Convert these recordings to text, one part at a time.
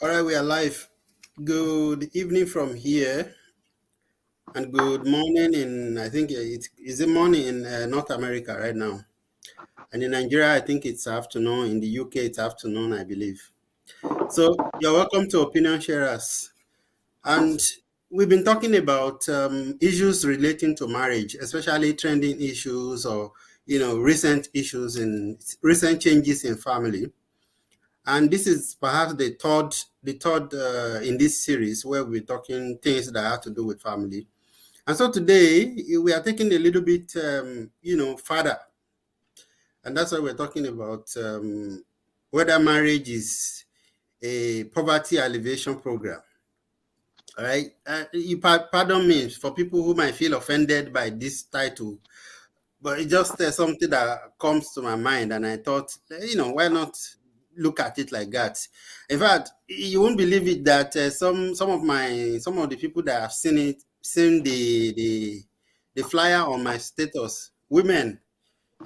All right, we are live. Good evening from here, and good morning in, I think is it morning in North America right now. And in Nigeria, I think it's afternoon. In the UK, it's afternoon, I believe. So you're welcome to Opinion Sharers. And we've been talking about issues relating to marriage, especially trending issues or, recent issues in recent changes in family. And this is perhaps the third in this series where we're talking things that have to do with family. And so today we are taking a little bit, further, and that's why we're talking about whether marriage is a poverty alleviation program. All right, pardon me for people who might feel offended by this title, but it's just something that comes to my mind, and I thought, why not look at it like that? In fact, you won't believe it that some of the people that have seen the flyer on my status, women,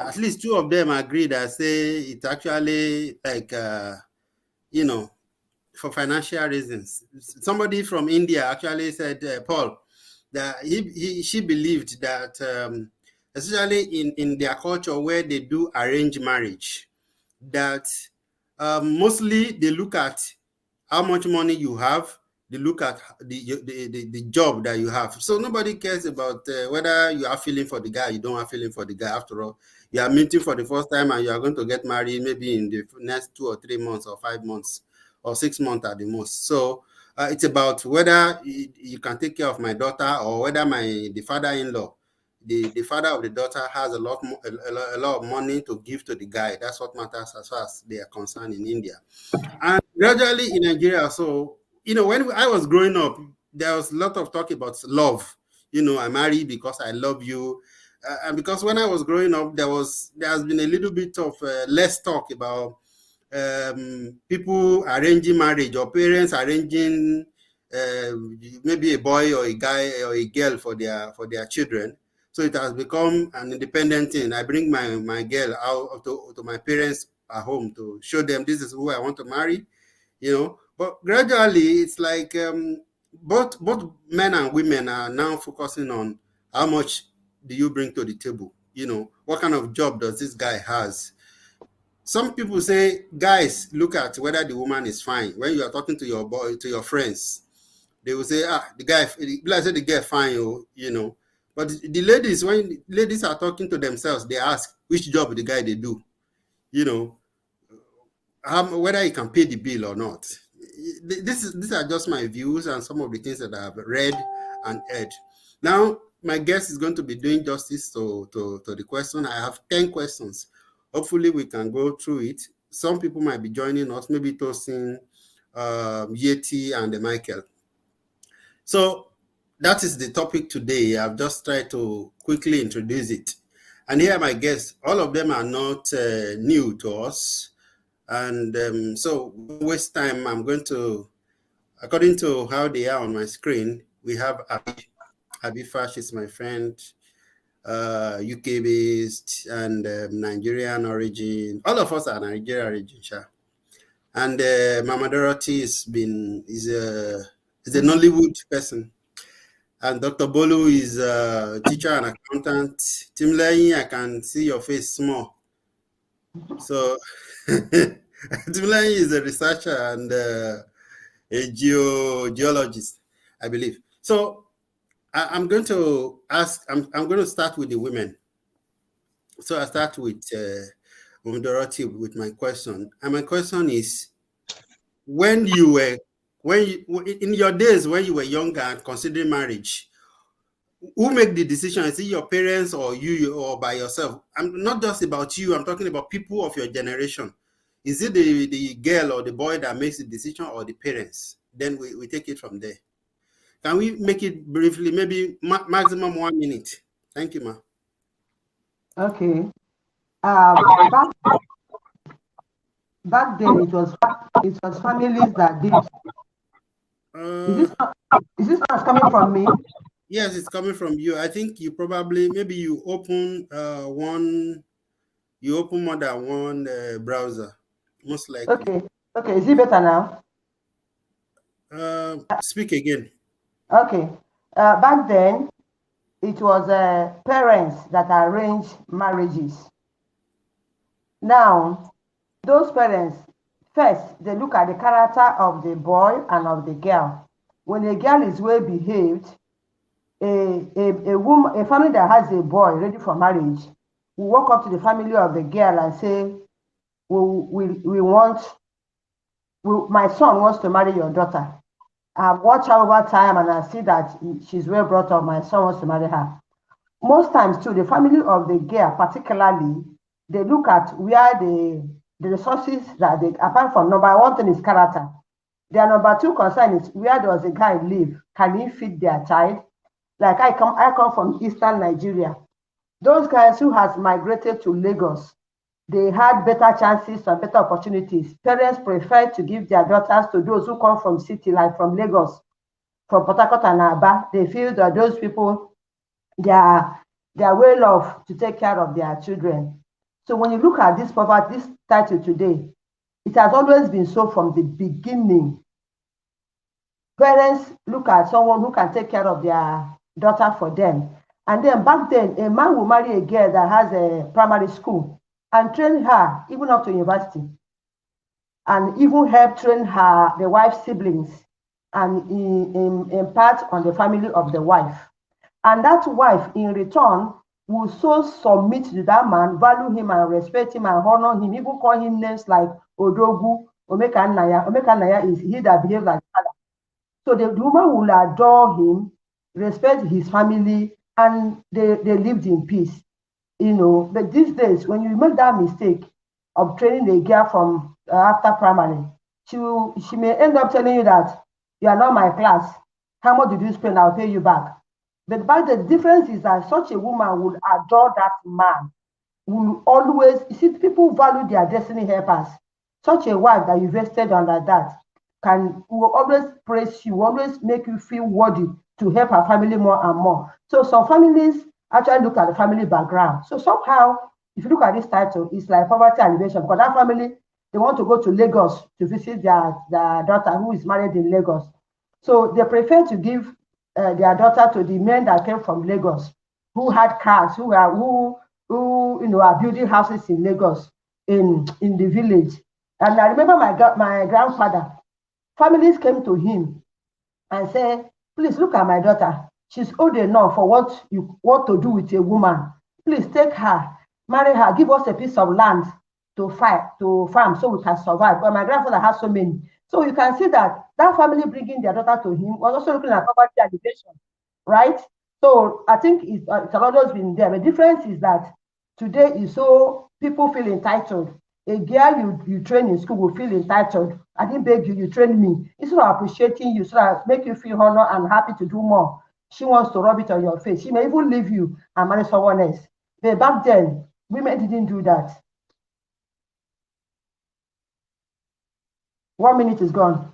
at least two of them agree that say it's actually like you know for financial reasons. Somebody from India actually said, Paul, that she believed that, especially in their culture where they do arranged marriage, that mostly they look at how much money you have, they look at the job that you have. So nobody cares about whether you are feeling for the guy, you don't have feeling for the guy. After all, you are meeting for the first time and you are going to get married maybe in the next 2 or 3 months or 5 months or 6 months at the most. So it's about whether you can take care of my daughter or whether the father-in-law, the father of the daughter has a lot of money to give to the guy. That's what matters as far as they are concerned in India. And gradually in Nigeria, so, when I was growing up, there was a lot of talk about love. I marry because I love you. And because when I was growing up, there has been a little bit of less talk about people arranging marriage or parents arranging uh, maybe a boy or a guy or a girl for their children. So it has become an independent thing. I bring my girl out to my parents at home to show them this is who I want to marry. But gradually it's like both men and women are now focusing on how much do you bring to the table. What kind of job does this guy has. Some people say, guys, look at whether the woman is fine. When you are talking to your boy, to your friends, they will say, the guy, let's say the girl fine, But the ladies, when ladies are talking to themselves, they ask which job the guy they do, you know, whether he can pay the bill or not. These are just my views and some of the things that I've read and heard. Now, my guest is going to be doing justice to the question. I have 10 questions. Hopefully, we can go through it. Some people might be joining us, maybe Tosin, Yeti, and Michael. So that is the topic today. I've just tried to quickly introduce it. And here are my guests. All of them are not new to us. And so, waste time, I'm going to, according to how they are on my screen, we have Abifa, she's my friend, UK based and Nigerian origin. All of us are Nigerian origin, sure. And Mama Dorothy is a Nollywood person. And Dr. Bolu is a teacher and accountant. Timlei, I can see your face small. So Timlei is a researcher and a geologist, I believe. So I'm going to ask, I'm going to start with the women. So I start with Dorothy with my question. And my question is, when you in your days when you were younger and considering marriage, who make the decision? Is it your parents or you or by yourself? I'm not just about you, I'm talking about people of your generation. Is it the girl or the boy that makes the decision or the parents? Then we take it from there. Can we make it briefly, maybe maximum 1 minute? Thank you, ma. Okay. Back then it was families that did. Uh, Is this not coming from me? yes, it's coming from you. I think you probably maybe you open more than one browser, most likely. Okay. Okay. Is it better now? Speak again. Okay. Back then, it was parents that arranged marriages. Now, those parents, first, they look at the character of the boy and of the girl. When a girl is well behaved, a family that has a boy ready for marriage will walk up to the family of the girl and say, we want, my son wants to marry your daughter. I've watched her over time and I see that she's well brought up. My son wants to marry her. Most times too, the family of the girl particularly, they look at where the resources that they, apart from number one thing is character. Their number two concern is where does the guy live? Can he feed their child? Like I come from Eastern Nigeria. Those guys who has migrated to Lagos, they had better chances and better opportunities. Parents prefer to give their daughters to those who come from city, like from Lagos, from Port Harcourt and Aba. They feel that those people, they are well off to take care of their children. So when you look at this poverty, this title today, it has always been so from the beginning. Parents look at someone who can take care of their daughter for them. And then back then, a man will marry a girl that has a primary school and train her even up to university, and even help train her, the wife's siblings, and impart on the family of the wife. And that wife, in return, will so submit to that man, value him and respect him and honor him, even call him names like Odogu, Omekanaya. Omekanaya is he that behaves like father. So the woman will adore him, respect his family, and they lived in peace. But these days, when you make that mistake of training a girl from after primary, she may end up telling you that you are not my class. How much did you spend? I'll pay you back. But back the difference is that such a woman would adore that man. Will always, you see, people value their destiny helpers. Such a wife that you invested on like that will always praise you, always make you feel worthy to help her family more and more. So some families actually look at the family background. So somehow, if you look at this title, it's like poverty alleviation, because that family, they want to go to Lagos to visit their daughter who is married in Lagos. So they prefer to give their daughter to the men that came from Lagos, who had cars, who are building houses in Lagos, in the village. And I remember my grandfather, families came to him and said, please look at my daughter. She's old enough for what you want to do with a woman. Please take her, marry her, give us a piece of land to farm so we can survive. But my grandfather has so many. So you can see that family bringing their daughter to him was also looking at poverty alleviation, right? So I think it's always been there. The difference is that today is so people feel entitled. A girl you train in school will feel entitled. I didn't beg you, you trained me. Instead of appreciating you, so that make you feel honored and happy to do more, she wants to rub it on your face. She may even leave you and marry someone else. But back then, women didn't do that. 1 minute is gone.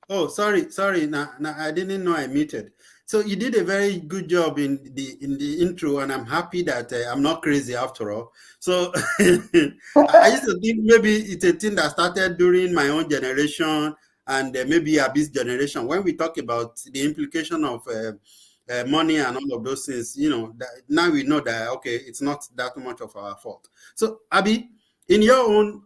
Oh, sorry. Now, I didn't know I muted. So you did a very good job in the intro, and I'm happy that I'm not crazy after all. So I used to think maybe it's a thing that started during my own generation and maybe Abby's generation. When we talk about the implication of money and all of those things, now we know that okay, it's not that much of our fault. So Abby, in your own,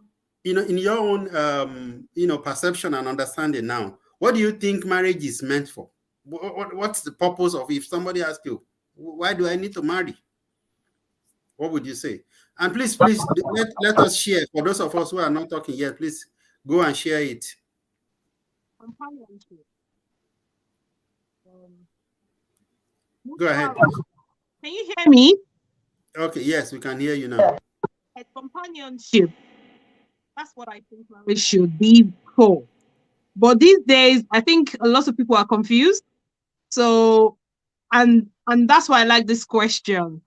perception and understanding now, what do you think marriage is meant for? What's the purpose of, if somebody asks you, why do I need to marry? What would you say? And please, let us share. For those of us who are not talking yet, please go and share it. Companionship. Go ahead, Can please. you hear me? Okay, yes, we can hear you now. Companionship. That's what I think marriage should be for. But these days, I think a lot of people are confused. So, and that's why I like this question,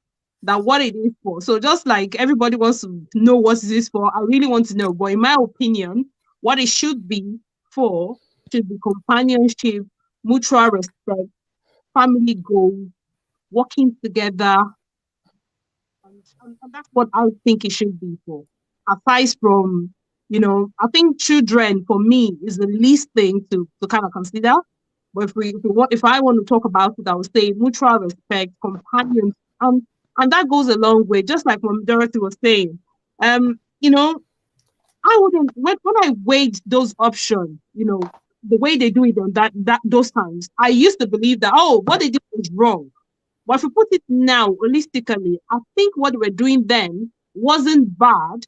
that what it is for. So just like everybody wants to know what is this for, I really want to know. But in my opinion, what it should be for should be companionship, mutual respect, family goals, working together. And that's what I think it should be for. aside from, I think children for me is the least thing to kind of consider. But if I want to talk about it, I would say mutual respect, companions, and that goes a long way. Just like what Dorothy was saying, you know, I wouldn't when I weighed those options, the way they do it on that those times. I used to believe that, oh, what they did was wrong. But if you put it now holistically, I think what we're doing then wasn't bad.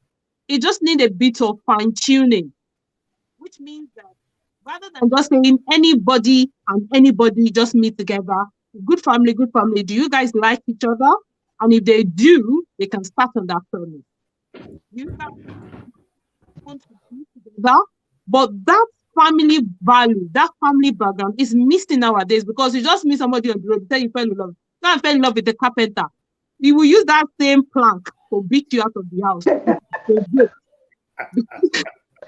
It just needed a bit of fine tuning, which means that rather than just saying anybody and anybody just meet together, good family, good family, do you guys like each other? And if they do, they can start on that premise. You guys want to be together, but that family value, that family background is missing nowadays because you just meet somebody on the road, tell you fell in love. Now I fell in love with the carpenter. He will use that same plank to beat you out of the house.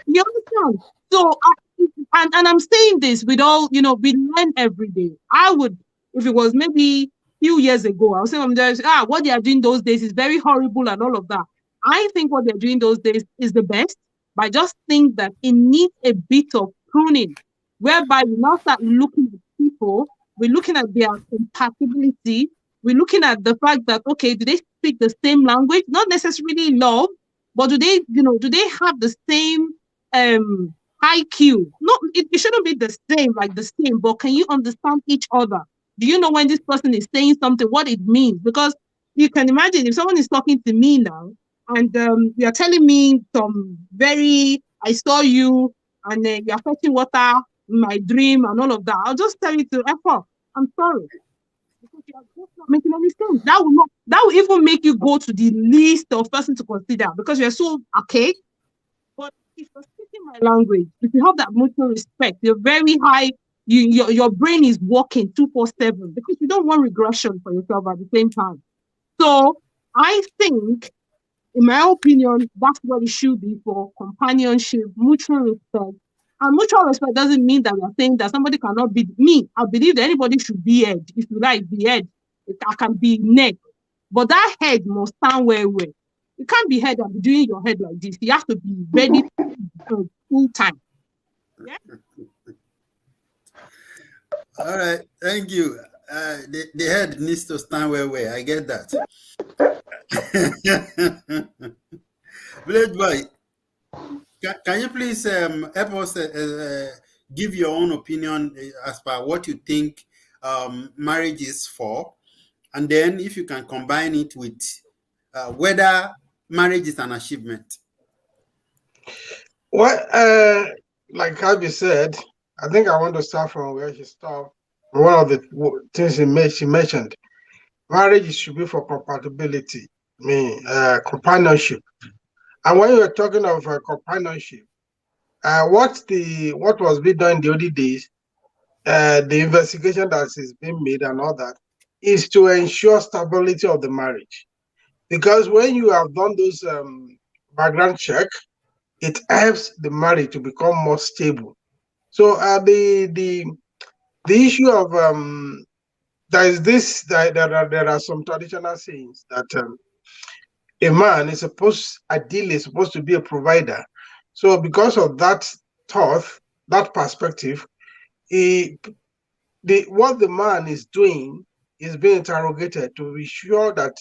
You understand? So, and I'm saying this with all, we learn every day. I would, if it was maybe few years ago, I would say, what they are doing those days is very horrible and all of that. I think what they're doing those days is the best, but I just think that it needs a bit of pruning, whereby we now start looking at people, we're looking at their compatibility, we're looking at the fact that, okay, do they speak the same language? Not necessarily love, but do they have the same IQ? No, it shouldn't be the same, like the same, but can you understand each other? Do you know when this person is saying something, what it means? Because you can imagine if someone is talking to me now and you're telling me some very, I saw you and you're fetching water in my dream and all of that, I'll just tell you to F off. I'm sorry. Because you are just not making any sense. That will even make you go to the list of person to consider because you're so archaic. But if you're speaking my language, if you have that mutual respect, you're very high, your brain is working 247 because you don't want regression for yourself at the same time. So I think, in my opinion, that's what it should be for companionship, mutual respect. And mutual respect doesn't mean that we are saying that somebody cannot be me. I believe that anybody should be head. If you like, be head. I can be neck. But that head must stand where. You can't be head and be doing your head like this. You have to be ready full time. Yeah. All right, thank you. The head needs to stand where. I get that. Village boy, can you please help us give your own opinion as per what you think marriage is for, and then if you can combine it with whether marriage is an achievement. Well, like Abby said, I think I want to start from where she stopped. One of the things she mentioned, marriage should be for compatibility, companionship. And when you're talking of companionship, what was being done in the early days, the investigation that is being made and all that, is to ensure stability of the marriage. Because when you have done those background check, it helps the marriage to become more stable. So the issue of there are some traditional sayings that a man is ideally supposed to be a provider. So because of that thought, that perspective, what the man is doing is being interrogated to be sure that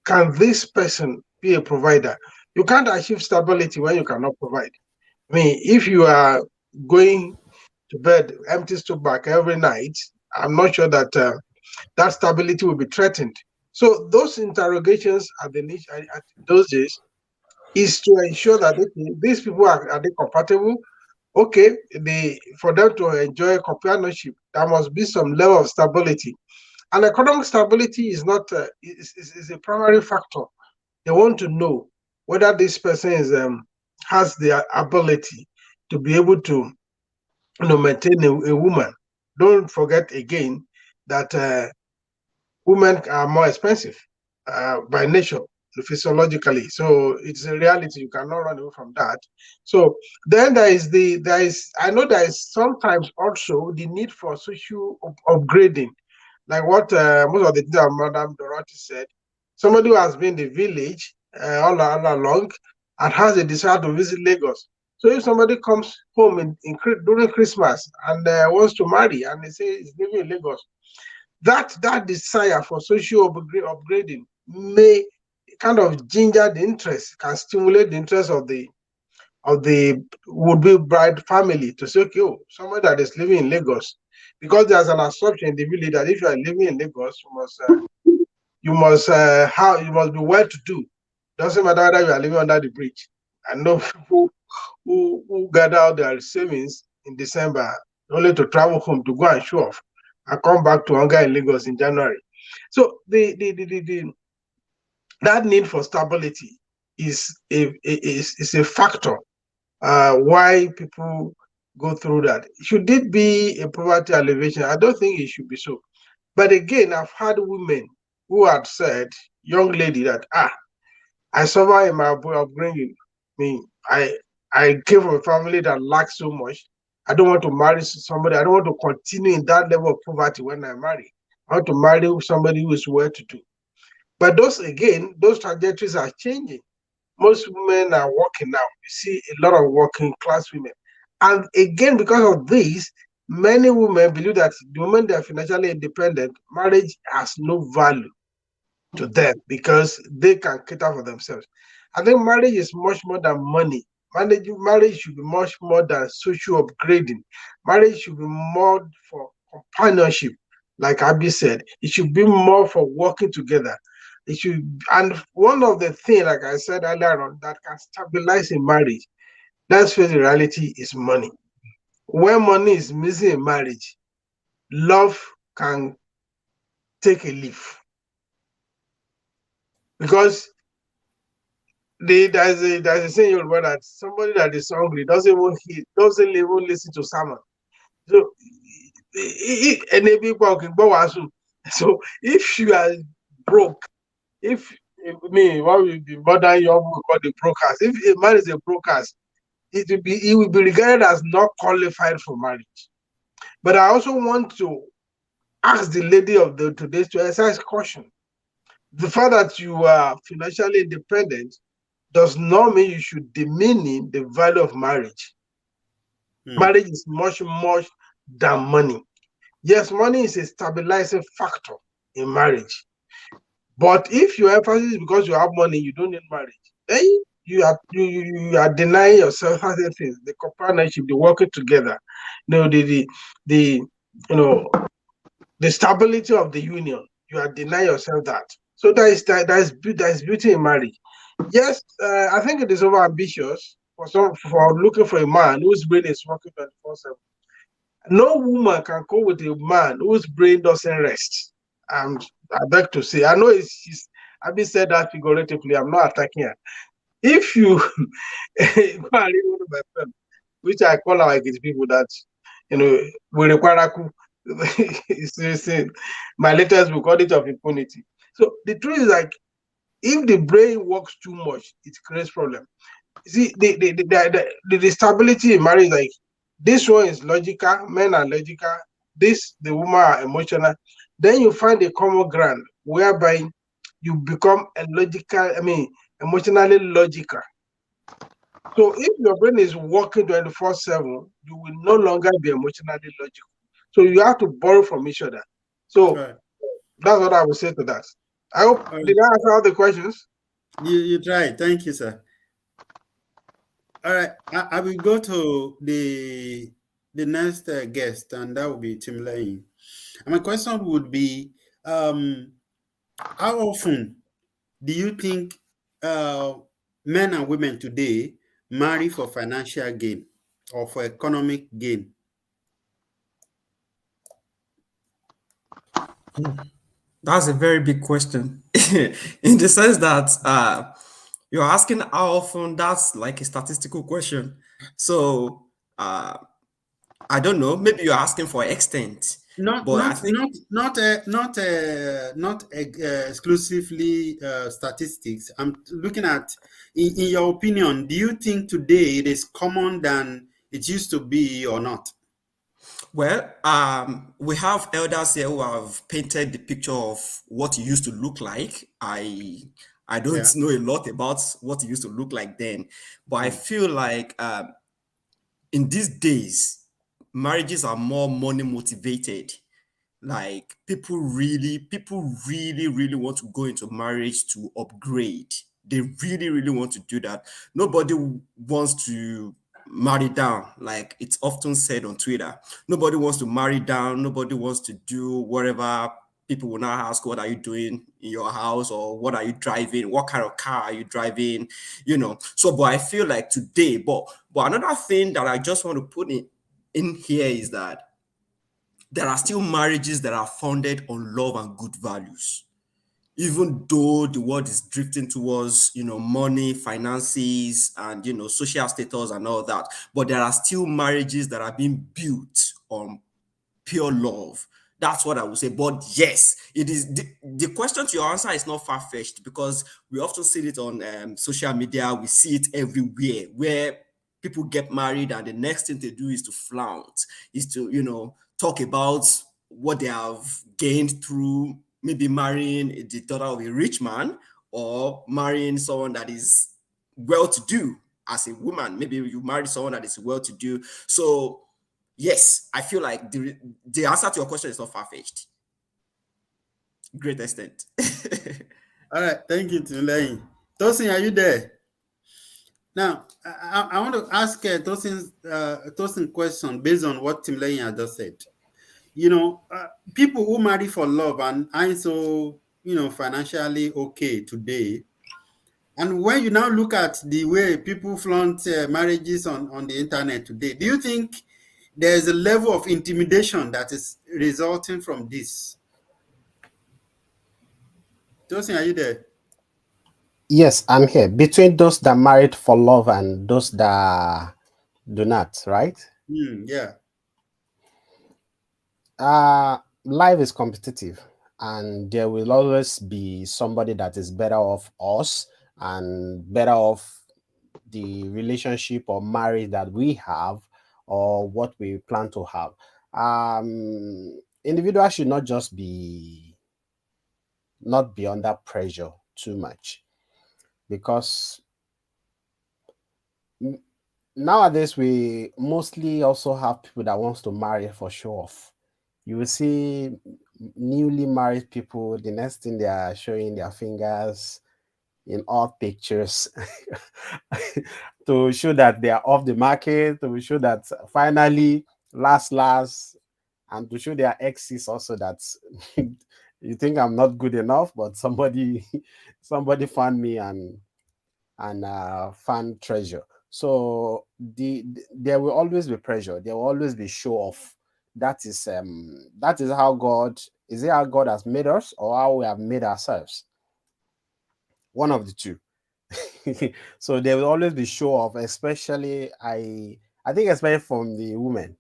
can this person be a provider. You can't achieve stability when you cannot provide. I mean, if you are going to bed empty stomach every night, I'm not sure that that stability will be threatened. So those interrogations at those days is to ensure that these people are they compatible. Okay, for them to enjoy companionship, there must be some level of stability. And economic stability is not is a primary factor. They want to know whether this person has the ability to be able to maintain a woman. Don't forget again that women are more expensive by nature, physiologically. So it's a reality. You cannot run away from that. So then there is I know there is sometimes also the need for social upgrading, like what most of the things that Madam Dorothy said. Somebody who has been in the village all along, and has a desire to visit Lagos. So if somebody comes home during Christmas and wants to marry and they say he's living in Lagos, that desire for social upgrading may kind of ginger the interest, can stimulate the interest of the would-be bride family to say, okay, oh, someone that is living in Lagos, because there's an assumption in the village that if you are living in Lagos, you must be well-to-do. Doesn't matter whether you are living under the bridge. I know people who gather out their savings in December only to travel home to go and show off and come back to hunger in Lagos in January. So that need for stability is a factor why people go through that. Should it be a poverty alleviation? I don't think it should be so. But again, I've had women who had said, young lady, that I suffer in my upbringing. I came from a family that lacks so much. I don't want to marry somebody. I don't want to continue in that level of poverty when I marry. I want to marry somebody who is well-to-do. But those trajectories are changing. Most women are working now. You see a lot of working class women. And again, because of this, many women believe that the moment they are financially independent, marriage has no value to them because they can cater for themselves. I think marriage is much more than money. Marriage should be much more than social upgrading. Marriage should be more for companionship, like Abby said. It should be more for working together. It should, and one of the things, like I said earlier on, that can stabilize a marriage, let's face the reality, is money. When money is missing in marriage, love can take a leaf. Because there's a saying that somebody that is hungry doesn't even listen to sermon. So so if you are broke, what will be modern young will call the brokers. If a man is a broker, he will be regarded as not qualified for marriage. But I also want to ask the lady of today to exercise caution. The fact that you are financially independent does not mean you should diminish the value of marriage. Marriage is much more than money. Yes, money is a stabilizing factor in marriage. But if your emphasis is because you have money, you don't need marriage, then you are denying yourself other things, the companionship, the working together, the stability of the union. You are denying yourself that. So that is beauty in marriage. Yes, I think it is over ambitious for looking for a man whose brain is working 24/7. No woman can go with a man whose brain doesn't rest. I beg to say, I know I've been said that figuratively. I'm not attacking her. If you go and read one of my friends, which I call our people that we require my latest book, Audit of Impunity. So the truth is, like, if the brain works too much, it creates problem. See, the stability in marriage, like, this one is logical, men are logical, the women are emotional. Then you find a common ground whereby you become emotionally logical. So if your brain is working 24/7, you will no longer be emotionally logical. So you have to borrow from each other. So that's what I would say to that. I hope, did I answer all the questions? You tried. Thank you, sir. All right, I will go to the next guest, and that will be Tim Lane. And my question would be, how often do you think men and women today marry for financial gain or for economic gain? That's a very big question in the sense that you're asking how often. That's like a statistical question. So I don't know. Maybe you're asking for extent. Not exclusively statistics. I'm looking at, in your opinion, do you think today it is common than it used to be or not? Well, we have elders here who have painted the picture of what it used to look like. I I don't Yeah. know a lot about what it used to look like then, but I Mm. feel like in these days, marriages are more money motivated. Like people really want to go into marriage to upgrade. They really want to do that. Nobody wants to marry down, like it's often said on Twitter. Nobody wants to marry down. Nobody wants to do whatever. People will now ask, what are you doing in your house, or what are you driving, what kind of car are you driving, so but I feel like today, but another thing that I just want to put in here is that there are still marriages that are founded on love and good values. Even though the world is drifting towards, money, finances, and, social status and all that, but there are still marriages that are being built on pure love. That's what I would say. But yes, it is the question to your answer is not far fetched, because we often see it on social media. We see it everywhere where people get married and the next thing they do is to flaunt, is to, talk about what they have gained through maybe marrying the daughter of a rich man, or marrying someone that is well to do as a woman. Maybe you marry someone that is well to do. So yes, I feel like the answer to your question is not far-fetched. Great extent. All right. Thank you, Timley. Tosin, are you there? Now, I want to ask Tosin question based on what Timley has just said. People who marry for love and aren't so, financially okay today. And when you now look at the way people flaunt marriages on the internet today, do you think there's a level of intimidation that is resulting from this? Tosin, are you there? Yes, I'm here. Between those that married for love and those that do not, right? Yeah. Life is competitive, and there will always be somebody that is better off us and better off the relationship or marriage that we have or what we plan to have. Individuals should not be under pressure too much, because nowadays we mostly also have people that wants to marry for show off. You will see newly married people, the next thing they are showing their fingers in all pictures to show that they are off the market, to show that finally, last, and to show their exes also that you think I'm not good enough, but somebody found me and found treasure. So there will always be pressure. There will always be show off. That is how God is it how God has made us, or how we have made ourselves. One of the two. So there will always be show off, especially I think especially from the women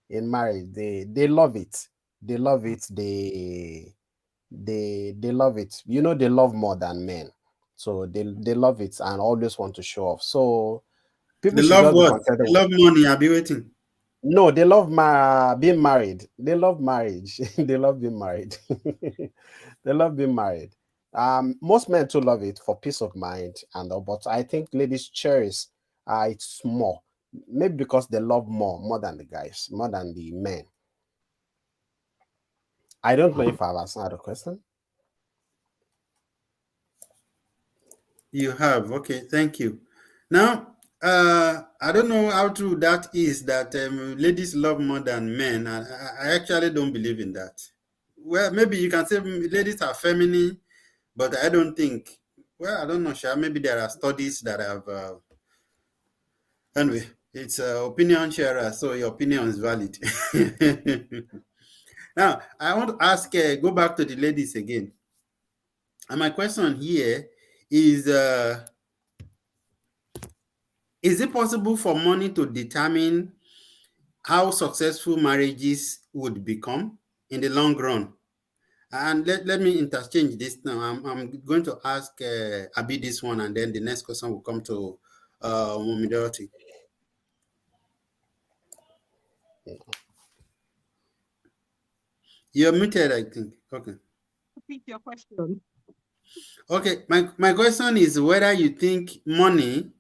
in marriage. They love it. They love it. They love it. They love more than men. So they love it and always want to show off. So people They should love just be what? contented They with. love money. I'll be waiting. No, they love being married. They love marriage. They love being married. They love being married. Most men too love it for peace of mind and all, but I think ladies cherish it's more. Maybe because they love more than the guys, more than the men. I don't know if I've answered the question. You have. Okay. Thank you. Now, I don't know how true that is, that ladies love more than men. I actually don't believe in that. Well, maybe you can say ladies are feminine, but I don't think. Well, I don't know, Sha. Maybe there are studies that have. Anyway, it's opinion sharer, so your opinion is valid. Now, I want to ask, go back to the ladies again. And my question here is it possible for money to determine how successful marriages would become in the long run? And let me interchange this now. I'm going to ask Abi this one, and then the next question will come to Momidoroti. You're muted, I think. Okay. Repeat your question. Okay, my question is whether you think money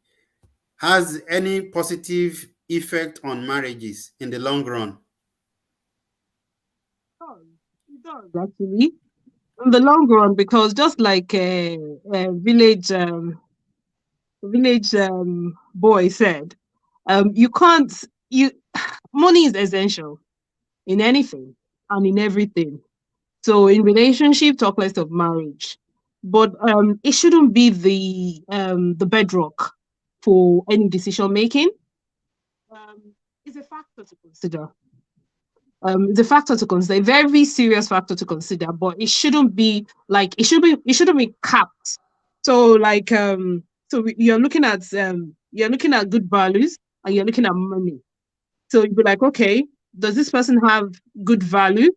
has any positive effect on marriages in the long run. It does actually in the long run, because just like a village boy said, you can't you money is essential in anything and in everything. So in relationship, talk less of marriage, but it shouldn't be the bedrock for any decision making. It's a factor to consider. It's a factor to consider, a very serious factor to consider, but it shouldn't be like it shouldn't be capped. So like you're looking at good values and you're looking at money. So you'd be like, okay, does this person have good value?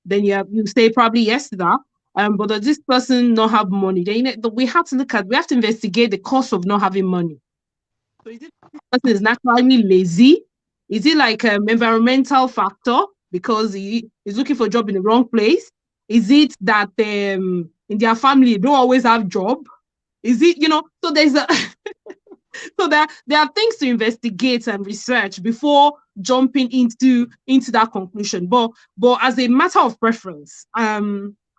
Then you say probably yes to that. But does this person not have money? Then we have to we have to investigate the cost of not having money. So is it this person is naturally lazy? Is it like environmental factor because he is looking for a job in the wrong place? Is it that in their family they don't always have job? Is it, so there's a so there are things to investigate and research before jumping into that conclusion. But as a matter of preference, I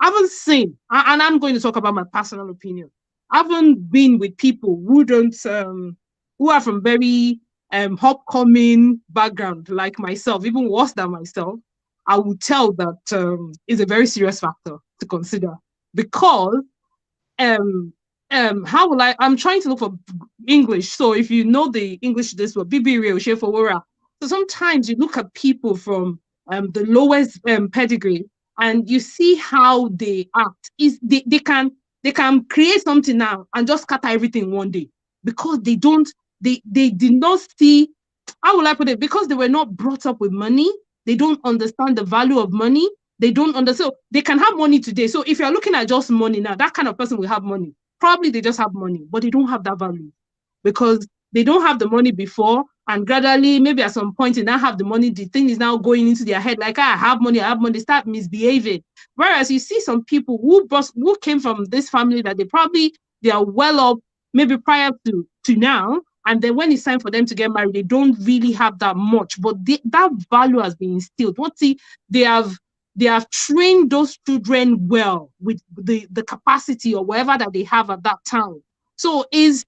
haven't seen, and I'm going to talk about my personal opinion. I haven't been with people who don't who are from very upcoming background like myself, even worse than myself. I would tell that is a very serious factor to consider because um how will I'm trying to look for English. So if you know the English this word, Bibi real for Wora. So sometimes you look at people from the lowest pedigree and you see how they act. Is they can create something now and just scatter everything one day because they did not see, how will I put it? Because they were not brought up with money, they don't understand the value of money. They don't understand. So they can have money today. So if you're looking at just money now, that kind of person will have money. Probably they just have money, but they don't have that value because they don't have the money before. And gradually, maybe at some point, they now have the money. The thing is now going into their head like, I have money, I have money. They start misbehaving. Whereas you see some people who came from this family that they are well up, maybe prior to now. And then when it's time for them to get married, they don't really have that much, but that value has been instilled. They have they have trained those children well with the capacity or whatever that they have at that time. So it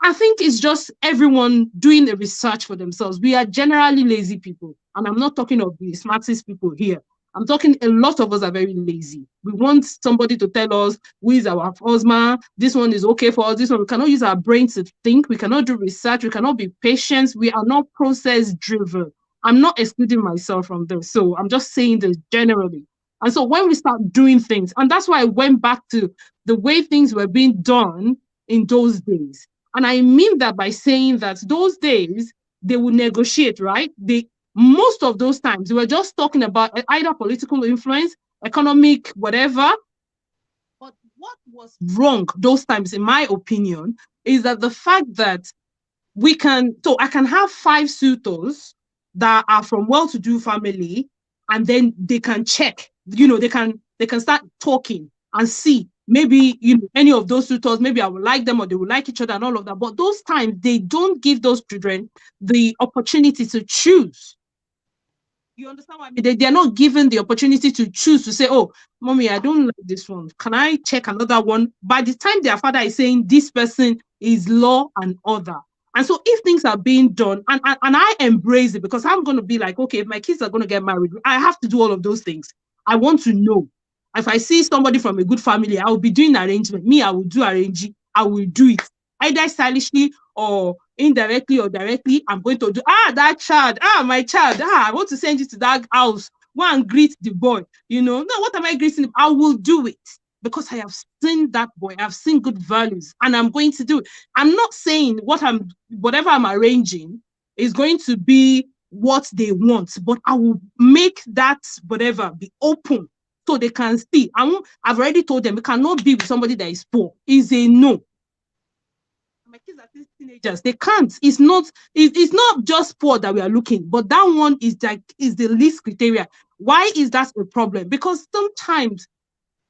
I think it's just everyone doing the research for themselves. We are generally lazy people, and I'm not talking of the smartest people here. I'm talking a lot of us are very lazy. We want somebody to tell us who is our husband. This one is okay for us. This one, we cannot use our brain to think. We cannot do research. We cannot be patient. We are not process driven. I'm not excluding myself from this. So I'm just saying this generally. And so when we start doing things, and that's why I went back to the way things were being done in those days. And I mean that by saying that those days they would negotiate, right? Most of those times we were just talking about either political influence, economic, whatever. But what was wrong those times, in my opinion, is that the fact that I can have 5 suitors that are from well-to-do family, and then they can check, they can start talking and see maybe any of those suitors, maybe I will like them or they will like each other and all of that. But those times they don't give those children the opportunity to choose. You understand what I mean? They're not given the opportunity to choose to say, oh, mommy, I don't like this one. Can I check another one? By the time their father is saying this person is law and order. And so if things are being done, and I embrace it because I'm going to be like, okay, if my kids are going to get married, I have to do all of those things. I want to know. If I see somebody from a good family, I will be doing arrangement. Me, I will do arranging. I will do it. Either stylishly or indirectly or directly. I'm going to do, that child, my child, I want to send you to that house. Go and greet the boy. No, what am I greeting him? I will do it because I have seen that boy. I've seen good values and I'm going to do it. I'm not saying whatever I'm arranging is going to be what they want, but I will make that whatever be open so they can see. I've already told them it cannot be with somebody that is poor. Is a no. My kids are still teenagers. They can't. It's not just poor that we are looking, but that one is the least criteria. Why is that a problem? Because sometimes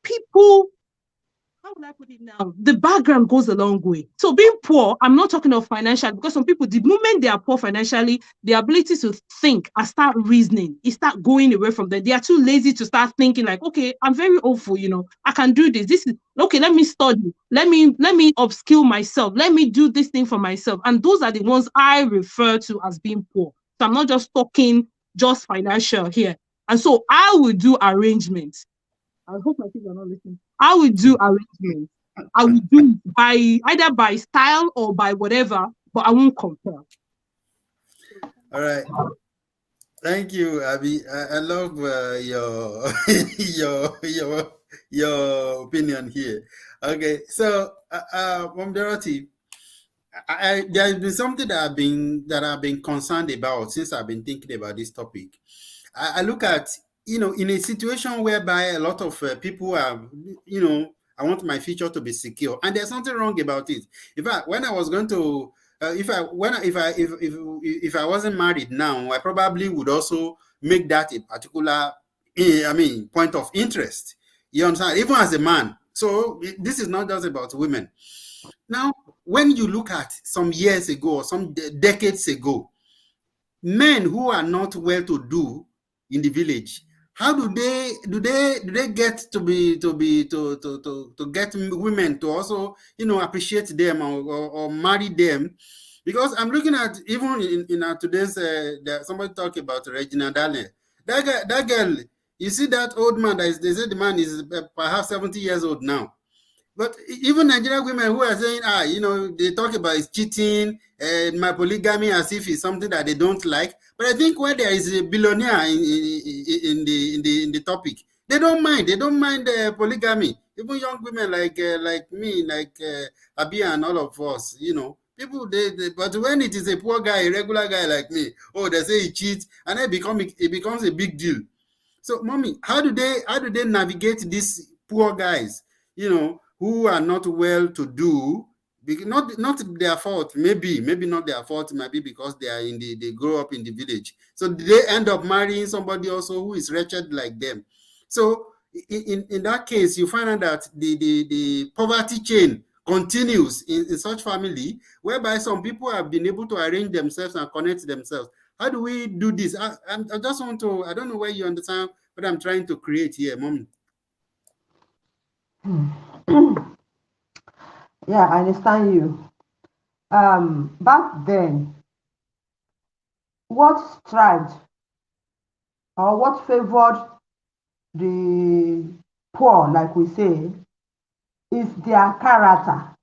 people how will I put it now? The background goes a long way. So being poor, I'm not talking of financial, because some people, the moment they are poor financially, the ability to think and start reasoning, it start going away from them. They are too lazy to start thinking like, okay, I'm very awful, I can do this. This is okay. Let me study. Let me upskill myself. Let me do this thing for myself. And those are the ones I refer to as being poor. So I'm not just talking just financial here. And so I will do arrangements. I hope my kids are not listening. I will do arrangements. I will do it either by style or by whatever, but I won't compare. All right. Thank you, Abby. I love your your opinion here. Okay, so Mom Dorothy, there's been something that I've been concerned about since I've been thinking about this topic. I look at, in a situation whereby a lot of people are, I want my future to be secure, and there's something wrong about it. In fact, when I was going to, if I wasn't married now, I probably would also make that a particular, point of interest. You understand? Even as a man. So this is not just about women. Now, when you look at some years ago or some decades ago, men who are not well to do in the village, how do they get to get women to also appreciate them or marry them? Because I'm looking at, even in today's somebody talk about Regina Daniel, that girl, you see that old man, they say the man is perhaps 70 years old now. But even Nigerian women who are saying, they talk about is cheating and my polygamy as if it's something that they don't like. But I think when there is a billionaire in the topic, they don't mind. They don't mind polygamy. Even young women like me, like Abi and all of us, people. But when it is a poor guy, a regular guy like me, they say he cheats, and it becomes a big deal. So, mommy, how do they navigate these poor guys, who are not well to do? Not their fault, maybe not their fault, might be because they grow up in the village. So they end up marrying somebody also who is wretched like them. So in that case, you find out that the poverty chain continues in such family, whereby some people have been able to arrange themselves and connect themselves. How do we do this? I just want to, I don't know where you understand what I'm trying to create here, Mommy. Yeah, I understand you. Back then, what strived or what favored the poor, like we say, is their character.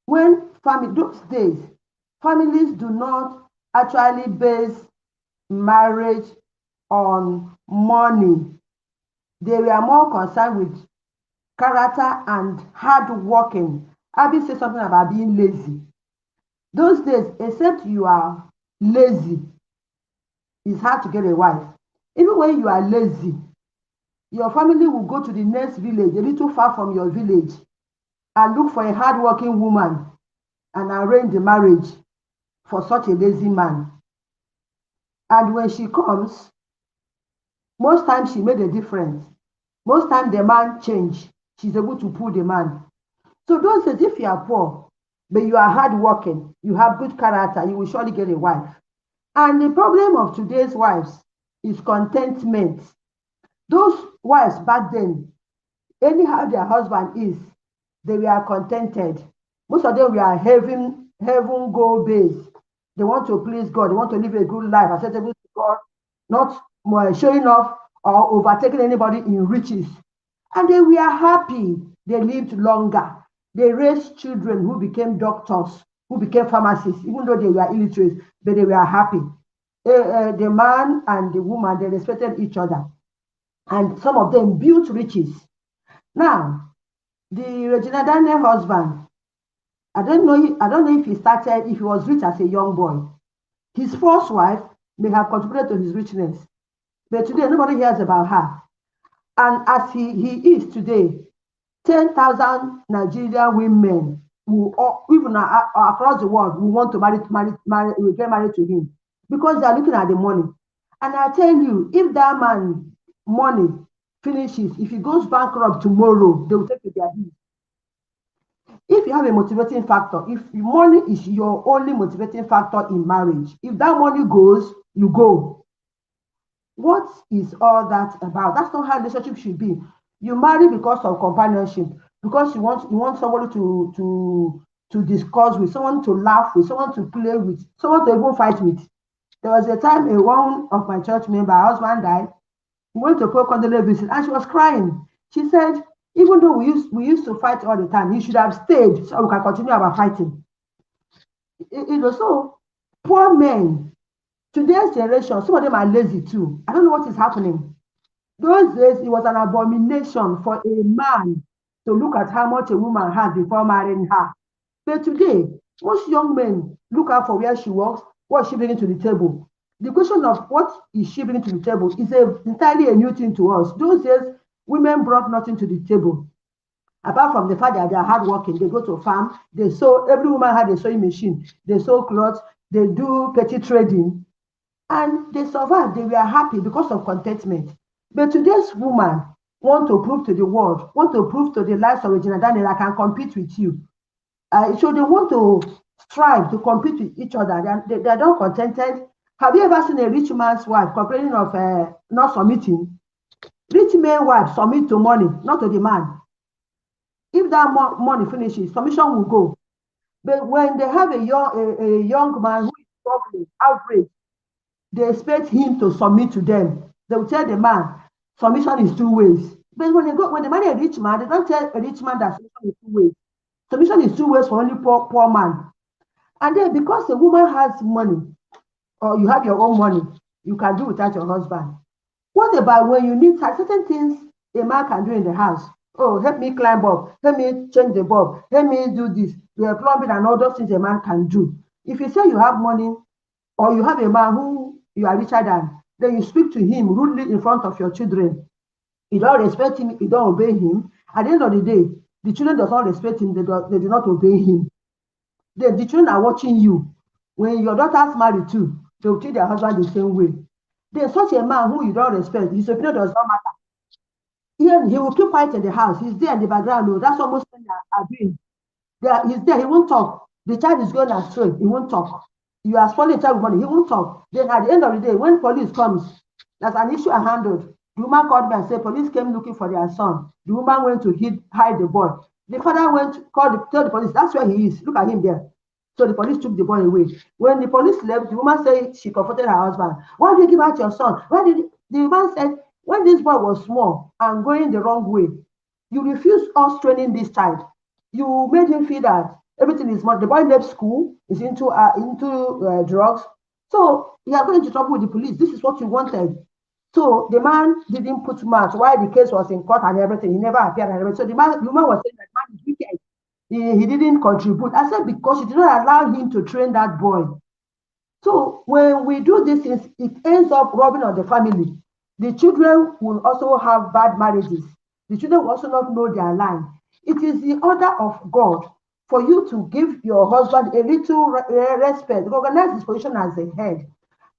When those days, families do not actually base marriage on money. They were more concerned with character and hard working. Abby said something about being lazy. Those days, except you are lazy, it's hard to get a wife. Even when you are lazy, your family will go to the next village, a little far from your village, and look for a hard-working woman and arrange the marriage for such a lazy man. And when she comes, most times she made a difference. Most times the man changed. She's able to pull the man. So those days, if you are poor, but you are hardworking, you have good character, you will surely get a wife. And the problem of today's wives is contentment. Those wives back then, anyhow their husband is, they were contented. Most of them were heaven goal based. They want to please God. They want to live a good life, acceptable to God, not showing off or overtaking anybody in riches. And they were happy. They lived longer. They raised children who became doctors, who became pharmacists, even though they were illiterate, but they were happy. The man and the woman, they respected each other. And some of them built riches. Now, the Regina Daniel husband, I don't know if he was rich as a young boy. His first wife may have contributed to his richness, but today nobody hears about her. And as he is today, 10,000 Nigerian women who, even across the world, will want to will get married to him because they are looking at the money. And I tell you, if that man money finishes, if he goes bankrupt tomorrow, they will take their deeds. If you have a motivating factor, if money is your only motivating factor in marriage, if that money goes, you go. What is all that about? That's not how relationship should be. You marry because of companionship, because you want somebody to discuss with, someone to laugh with, someone to play with, someone to even fight with. There was a time one of my church member, her husband died. We went to pay condolence visit and she was crying. She said, even though we used to fight all the time, he should have stayed so we can continue our fighting. So poor men, today's generation, some of them are lazy too. I don't know what is happening. Those days, it was an abomination for a man to look at how much a woman has before marrying her. But today, most young men look out for where she works, what she bringing to the table. The question of what is she bringing to the table is entirely a new thing to us. Those days, women brought nothing to the table. Apart from the fact that they are hardworking, they go to a farm, they sew, every woman had a sewing machine, they sew clothes, they do petty trading, and they survived. They were happy because of contentment. But today's woman want to prove to the world, want to prove to the lives of Regina Daniel, I can compete with you. So they want to strive to compete with each other. They're not contented. Have you ever seen a rich man's wife complaining of not submitting? Rich man's wife submit to money, not to the man. If that money finishes, submission will go. But when they have a young man who is struggling, outraged, they expect him to submit to them. They will tell the man, submission is two ways. But when they marry a rich man, they don't tell a rich man that submission is two ways. Submission is two ways for only poor man. And then because a woman has money, or you have your own money, you can do without your husband. What about when you need certain things a man can do in the house? Oh, help me climb up, help me change the bulb, help me do this, the plumbing and all those things a man can do. If you say you have money, or you have a man who you are richer than, then you speak to him rudely in front of your children. You don't respect him, you don't obey him. At the end of the day, the children do not respect him, they do not obey him. The children are watching you. When your daughters marry too, they will treat their husband the same way. There's such a man who you don't respect, his opinion does not matter. He will keep quiet in the house. He's there in the background. Oh, that's what most men are doing. He's there, he won't talk. The child is going astray, he won't talk. You are spoiling the child with money, he won't talk. Then at the end of the day, when police comes, that's an issue handled. The woman called me and said, police came looking for their son. The woman went to hide the boy. The father went to tell the police, that's where he is. Look at him there. So the police took the boy away. When the police left, the woman said she comforted her husband. Why did you give out your son? The woman said, when this boy was small and going the wrong way, you refused us training this child. You made him feel that everything is money. The boy left school, is into drugs. So he are going into trouble with the police. This is what you wanted. So the man didn't put much while the case was in court and everything. He never appeared and everything. So the woman was saying that man is wicked. He didn't contribute. I said because she did not allow him to train that boy. So when we do these things, it ends up robbing on the family. The children will also have bad marriages. The children will also not know their line. It is the order of God for you to give your husband a little respect, recognize his position as a head.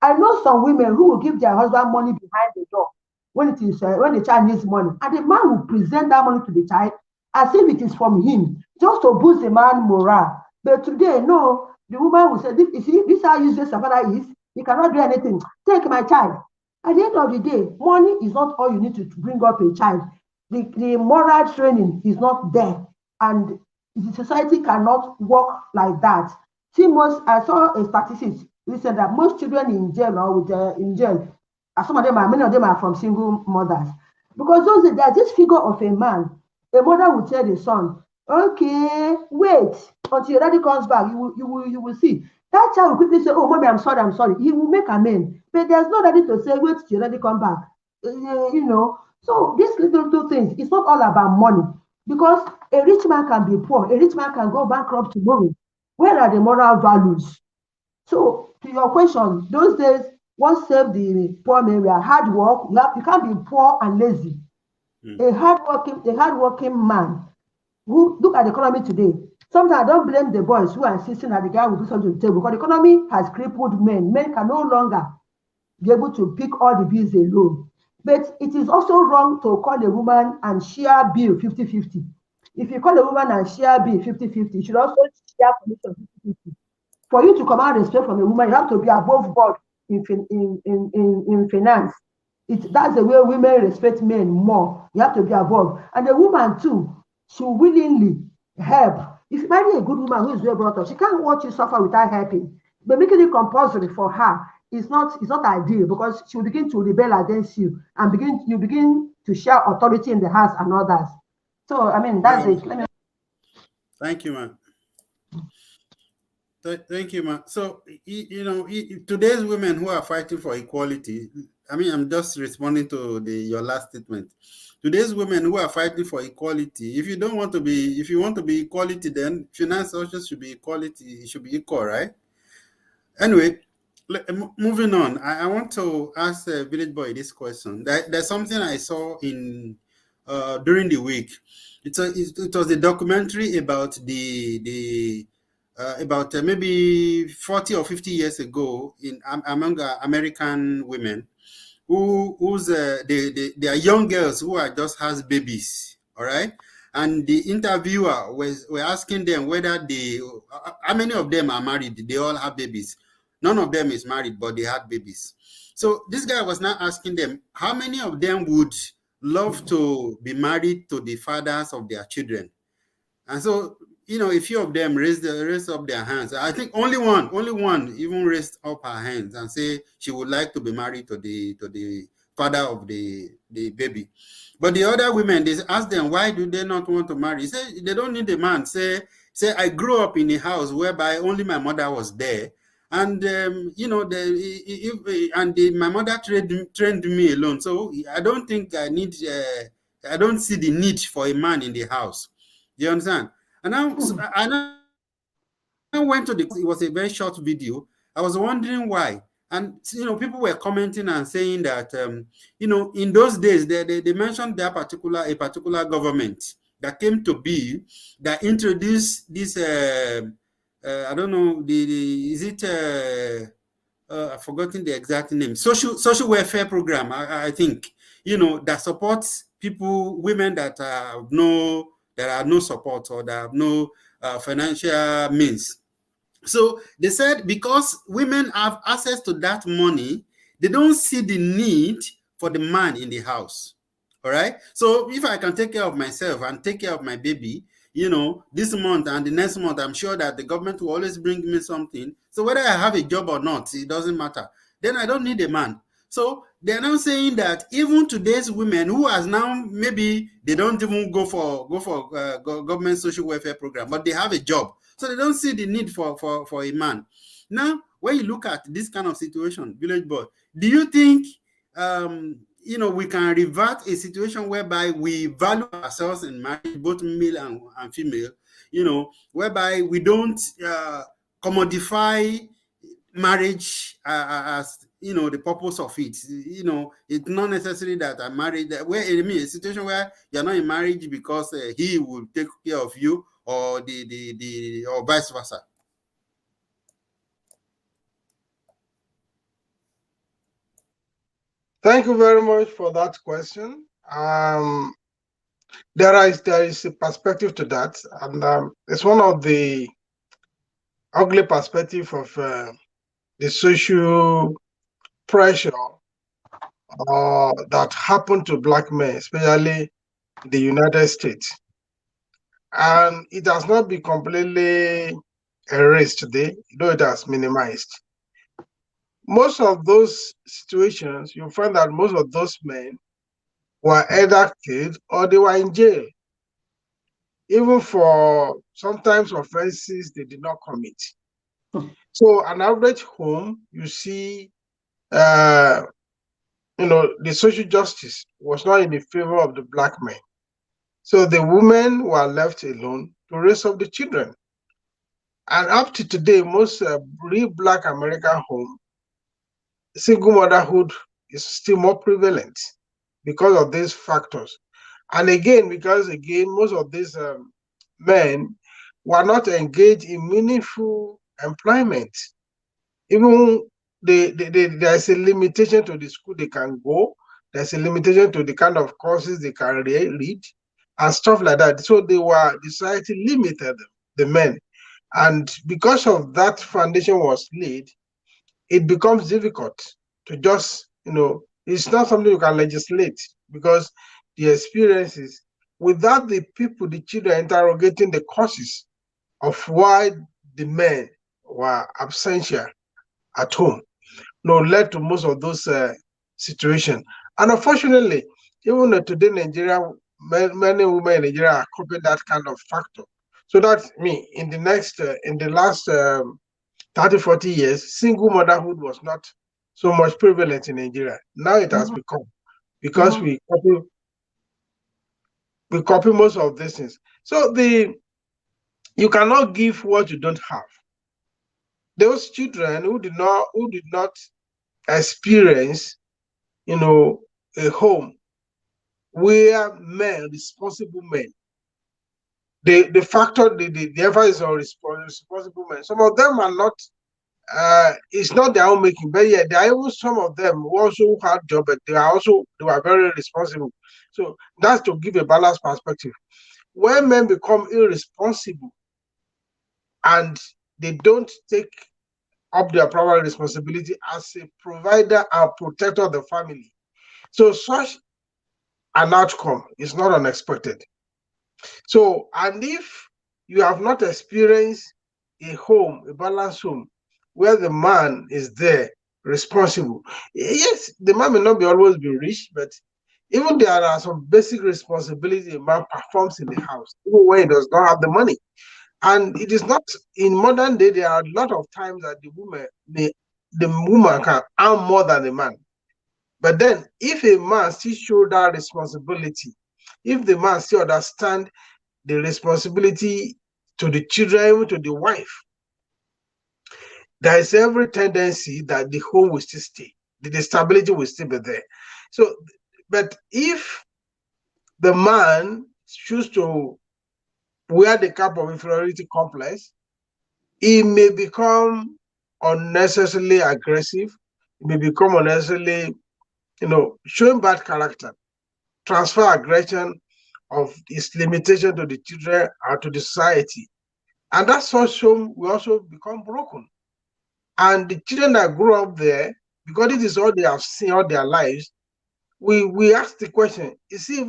I know some women who will give their husband money behind the door when the child needs money, and the man will present that money to the child as if it is from him, just to boost the man's morale. But today, no, the woman will say, you see, this is how useless your father is. He cannot do anything. Take my child. At the end of the day, money is not all you need to bring up a child. The moral training is not there, and the society cannot work like that. See, I saw a statistic recently that most children in jail or in jail, many of them are from single mothers, because there's this figure of a man. A mother will tell the son, "Okay, wait until your daddy comes back. You will see." That child will quickly say, "Oh, mommy, I'm sorry." He will make amends, but there's no daddy to say, "Wait till your daddy come back." So these little things, it's not all about money, because a rich man can be poor, a rich man can go bankrupt tomorrow. Where are the moral values? So to your question, those days, what saved the poor men were hard work. You can't be poor and lazy. A hardworking man who look at the economy today. Sometimes I don't blame the boys who are insisting that the guy will do something to the table, because the economy has crippled men. Men can no longer be able to pick all the bills alone. But it is also wrong to call a woman and share bill 50-50. If you call a woman and share bill 50-50, you should also share commission 50-50. For you to command respect from a woman, you have to be above board in finance. That's the way women respect men more. You have to be above. And a woman too should willingly help. If you marry a good woman who is well brought up, she can't watch you suffer without helping. But making it compulsory for her is not ideal, because she will begin to rebel against you and you begin to share authority in the house and others. So I mean that's it. Thank you, man. Thank you, man. So, today's women who are fighting for equality, I mean, I'm just responding to your last statement. Today's women who are fighting for equality, if you want to be equality, then finance also should be equality. It should be equal, right? Anyway, moving on, I want to ask Village Boy this question. There's something I saw during the week. It was a documentary about about maybe 40 or 50 years ago among American women they are young girls who are just has babies, all right? And the interviewer were asking them whether how many of them are married. They all have babies. None of them is married, but they had babies. So this guy was now asking them, how many of them would love to be married to the fathers of their children? And so, a few of them raised up their hands. I think only one even raised up her hands and say she would like to be married to the father of the baby. But the other women, they asked them, why do they not want to marry? Say they don't need a man. Say I grew up in a house whereby only my mother was there. And my mother trained me alone. So I don't think I don't see the need for a man in the house. You understand? And I went to it was a very short video. I was wondering why. And people were commenting and saying that in those days they mentioned a particular government that came to be that introduced this I don't know is it I've forgotten the exact name, social welfare program, I think, that supports women that have no support or that have no financial means. So they said because women have access to that money, they don't see the need for the man in the house. All right. So if I can take care of myself and take care of my baby, this month and the next month, I'm sure that the government will always bring me something. So whether I have a job or not, it doesn't matter. Then I don't need a man. So they're now saying that even today's women who has now maybe they don't even go for government social welfare program, but they have a job, so they don't see the need for a man. Now, when you look at this kind of situation, Village Boy, do you think we can revert a situation whereby we value ourselves in marriage, both male and female, whereby we don't commodify marriage as the purpose of it. It's not necessary that I'm married. Where I mean, a situation where you're not in marriage because he will take care of you, or or vice versa. Thank you very much for that question. There is a perspective to that, and it's one of the ugly perspective of the social pressure that happened to black men, especially in the United States. And it has not been completely erased today, though it has minimized. Most of those situations, you'll find that most of those men were either killed or they were in jail, even for sometimes offenses they did not commit. So an average home, you see, the social justice was not in the favor of the black men. So the women were left alone to raise up the children. And up to today, most real black American home, single motherhood is still more prevalent because of these factors. And again, most of these men were not engaged in meaningful employment. Even there is a limitation to the school they can go. There's a limitation to the kind of courses they can read and stuff like that. So the society limited the men. And because of that foundation was laid, it becomes difficult to just, it's not something you can legislate, because the experiences, without the people, the children interrogating the causes of why the men were absentia at home, led to most of those situations. And unfortunately, even today, Nigeria, many women in Nigeria are copying that kind of factor. So that in the last 30, 40 years, single motherhood was not so much prevalent in Nigeria. Now it has become, because we copy most of these things. So you cannot give what you don't have. Those children who did not experience, a home where men, responsible men, the factor, the emphasis on responsible men. Some of them are not. It's not their own making, but yeah, there are even some of them who also had job, but they were very responsible. So that's to give a balanced perspective. When men become irresponsible and they don't take up their primary responsibility as a provider and protector of the family, so such an outcome is not unexpected. So, and if you have not experienced a home, a balanced home, where the man is there, responsible. Yes, the man may not be always be rich, but even there are some basic responsibilities a man performs in the house, even when he does not have the money. And it is not, in modern day, there are a lot of times that the woman can earn more than the man. But then, if a man still show that responsibility, if the man still understand the responsibility to the children, even to the wife, there is every tendency that the home will still stay, the stability will still be there. So, but if the man chooses to wear the cap of inferiority complex, he may become unnecessarily aggressive, he may become unnecessarily, showing bad character, transfer aggression of its limitation to the children and to the society. And that such home will also become broken. And the children that grow up there, because this is all they have seen all their lives, we ask the question, is it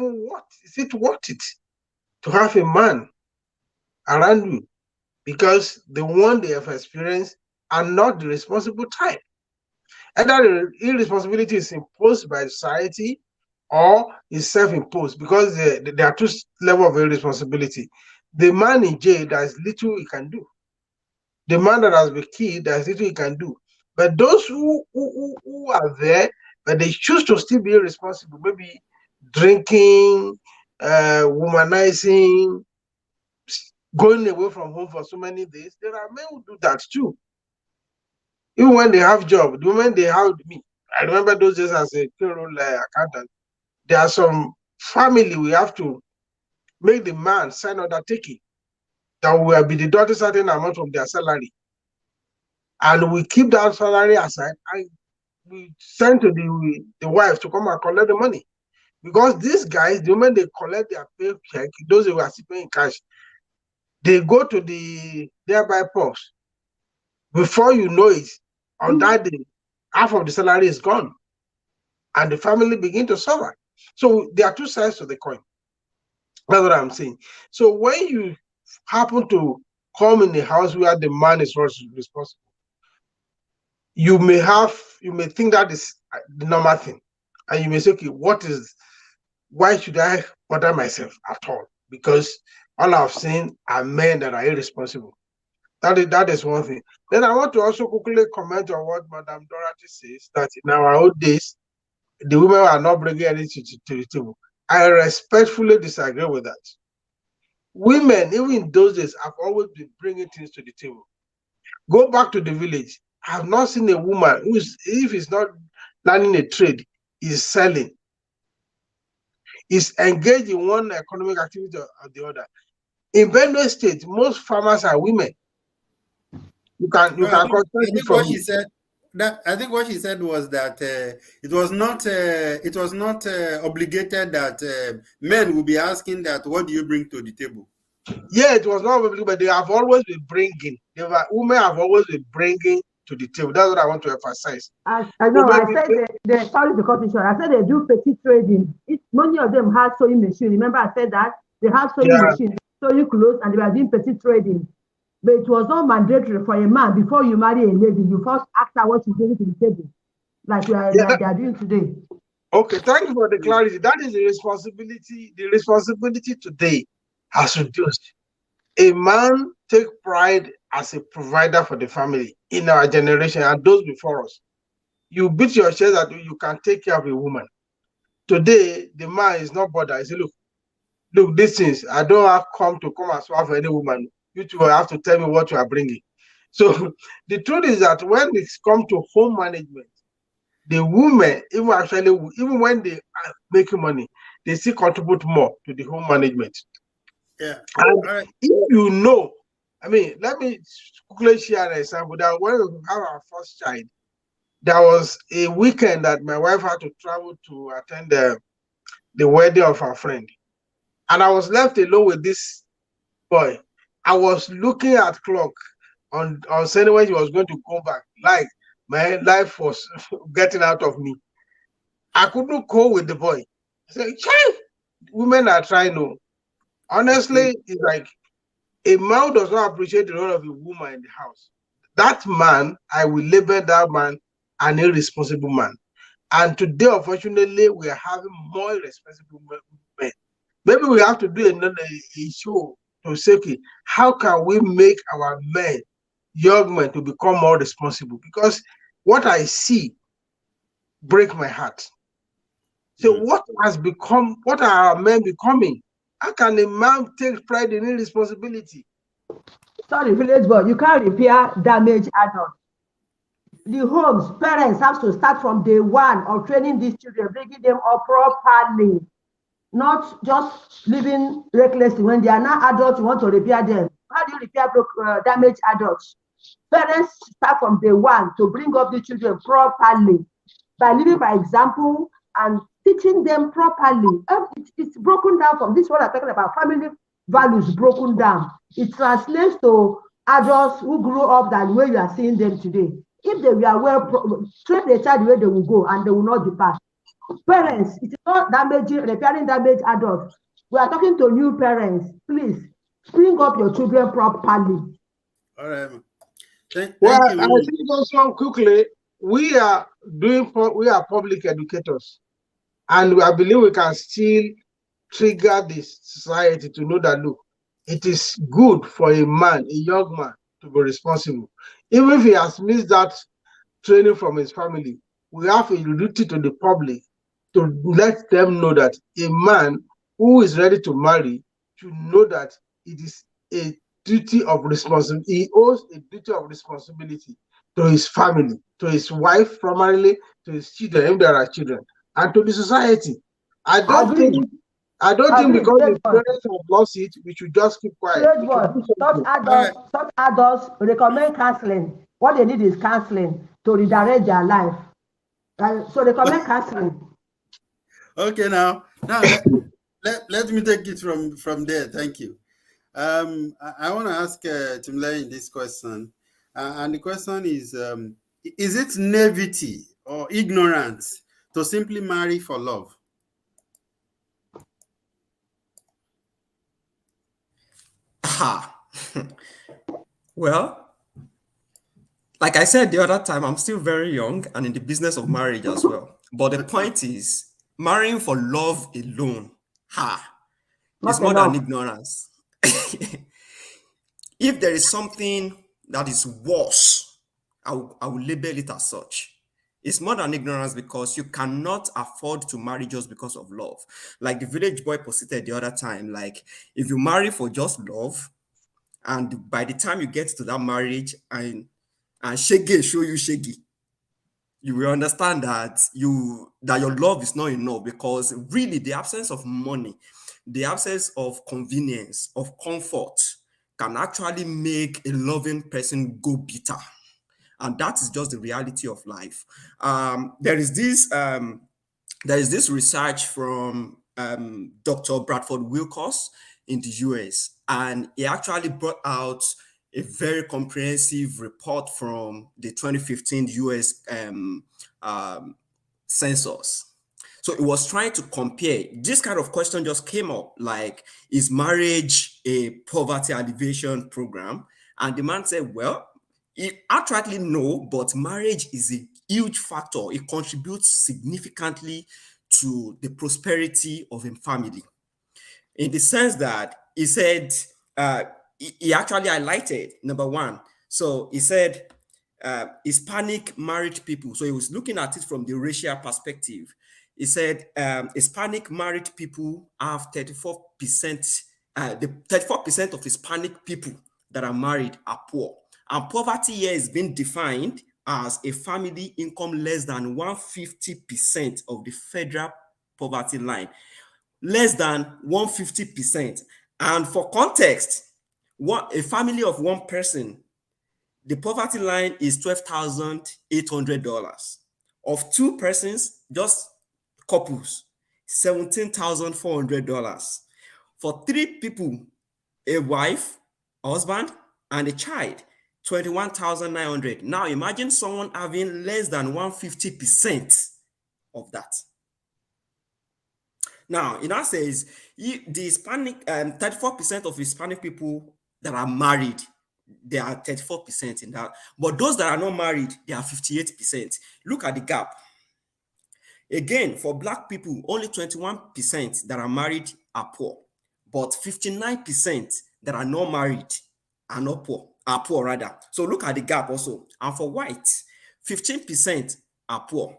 worth it to have a man around you? Because the one they have experienced are not the responsible type. Either the irresponsibility is imposed by society or is self-imposed, because there are two levels of irresponsibility. The man in jail, there is little he can do. The man that has been killed, there is little he can do. But those who are there, but they choose to still be irresponsible, maybe drinking, womanizing, going away from home for so many days, there are men who do that too. Even when they have job, the moment they have me, I remember those days as a payroll accountant, there are some family we have to make the man sign undertaking that will be deducted certain amount from their salary. And we keep that salary aside and we send to the wife to come and collect the money. Because these guys, the moment they collect their paycheck, those who are still paying cash, they go to the nearby pubs. Before you know it, on that day, half of the salary is gone. And the family begin to suffer. So there are two sides to the coin. That's what I'm saying. So when you happen to come in a house where the man is responsible, you may think that is the normal thing. And you may say, okay, why should I bother myself at all? Because all I've seen are men that are irresponsible. That is one thing. Then I want to also quickly comment on what Madam Dorothy says, that in our old days, the women are not bringing anything to the table. I respectfully disagree with that. Women, even in those days, have always been bringing things to the table. Go back to the village. I have not seen a woman who is, if it's not learning a trade, is selling, is engaged in one economic activity or the other. In Benue State, most farmers are women. You can I contact think from what she me. said, that I think what she said was that it was not obligated that men will be asking that what do you bring to the table. Yeah, it was not obligated, but they have always been bringing. Women have always been bringing to the table. That's what I want to emphasize. I know, I said they sorry to cut it short. I said they do petty trading. Many of them have sewing machine. Remember, I said that they have sewing machine, sewing clothes, and they are doing petty trading. But it was not mandatory for a man before you marry a lady, you first ask her what she's bringing to the table, like they are doing today. Okay, thank you for the clarity. That is the responsibility. The responsibility today has reduced. A man take pride as a provider for the family in our generation and those before us. You beat your chest that you can take care of a woman. Today, the man is not bothered. He say, look, these things, I don't have come and swap for any woman. You two have to tell me what you are bringing. So the truth is that when it comes to home management, the women, even when they are making money, they still contribute more to the home management. Yeah. And if you know, I mean, let me quickly share an example that when we have our first child, there was a weekend that my wife had to travel to attend the wedding of her friend. And I was left alone with this boy. I was looking at clock on Sunday when he was going to go back. Like my life was getting out of me. I couldn't go with the boy. I said, "Child, women are trying to." Honestly, it's like a man does not appreciate the role of a woman in the house. That man, I will label that man an irresponsible man. And today, unfortunately, we are having more irresponsible men. Maybe we have to do another show to say, okay, how can we make our men, young men, to become more responsible? Because what I see break my heart. So what are our men becoming? How can a man take pride in irresponsibility? Sorry, village boy, you can't repair damaged adults. The homes, parents have to start from day one of training these children, bringing them up properly, not just living recklessly. When they are now adults, you want to repair them. How do you repair damaged adults? Parents start from day one to bring up the children properly by living by example and teaching them properly. It's broken down from this what I'm talking about, family values broken down. It translates to adults who grew up that way you are seeing them today. If they were train the child the way they will go and they will not depart. Parents, it is not repairing damaged adults. We are talking to new parents. Please bring up your children properly. All right. Thank you. I think also quickly, we are public educators, and I believe we can still trigger this society to know that look, it is good for a young man, to be responsible, even if he has missed that training from his family. We have a duty to the public to let them know that a man who is ready to marry should know that it is a duty of responsibility. He owes a duty of responsibility to his family, to his wife primarily, to his children, if there are children, and to the society. I don't think because the parents have lost it, we should just keep quiet. Such adults recommend counseling. What they need is counseling to redirect their life. So recommend counseling. Okay, now let me take it from there. Thank you. I want to ask Timley this question, and the question is it naivety or ignorance to simply marry for love? Well, like I said the other time, I'm still very young and in the business of marriage as well. But the point is, marrying for love alone, is more than ignorance. If there is something that is worse, I will label it as such. It's more than ignorance because you cannot afford to marry just because of love. Like the village boy posited the other time, like if you marry for just love, and by the time you get to that marriage and shaggy show you shaggy, you will understand that your love is not enough, because really the absence of money, the absence of convenience, of comfort can actually make a loving person go bitter. and that is just the reality of life. There is this research from Dr. Bradford Wilcox in the US, and he actually brought out a very comprehensive report from the 2015 US census. So it was trying to compare. This kind of question just came up, like, is marriage a poverty alleviation program? And the man said, well, outrightly no, but marriage is a huge factor. It contributes significantly to the prosperity of a family, in the sense that he said, he actually highlighted number one. So he said, Hispanic married people. So he was looking at it from the racial perspective. He said Hispanic married people have 34%. The 34% of Hispanic people that are married are poor, and poverty here is being defined as a family income less than 150% of the federal poverty line, less than 150%. And for context, a family of one person, the poverty line is $12,800. Of two persons, just couples, $17,400. For three people, a wife, husband, and a child, 21,900. Now imagine someone having less than 150% of that. Now, in that says, the Hispanic, 34% of Hispanic people that are married, they are 34% in that. But those that are not married, they are 58%. Look at the gap. Again, for Black people, only 21% that are married are poor, but 59% that are not married are not poor, are poor rather. So look at the gap also. And for whites, 15% are poor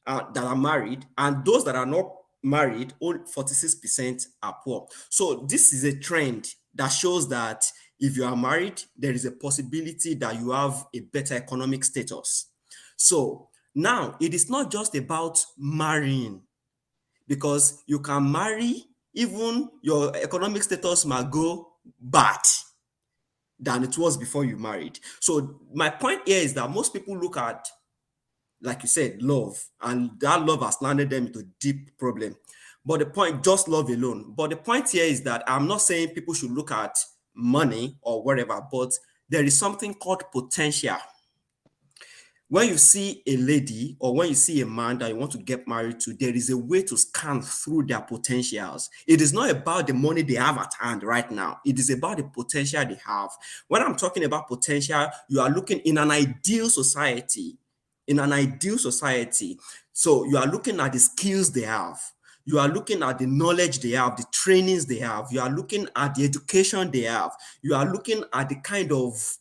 that are married, and those that are not married, only 46% are poor. So this is a trend that shows that if you are married, there is a possibility that you have a better economic status. So now it is not just about marrying, because you can marry, even your economic status might go bad than it was before you married. So my point here is that most people look at, like you said, love, and that love has landed them into deep problem. But the point, just love alone. But the point here is that I'm not saying people should look at money or whatever, but there is something called potential. When you see a lady or when you see a man that you want to get married to, there is a way to scan through their potentials. It is not about the money they have at hand right now. It is about the potential they have. When I'm talking about potential, you are looking in an ideal society. In an ideal society. So you are looking at the skills they have. You are looking at the knowledge they have, the trainings they have. You are looking at the education they have. You are looking at the kind of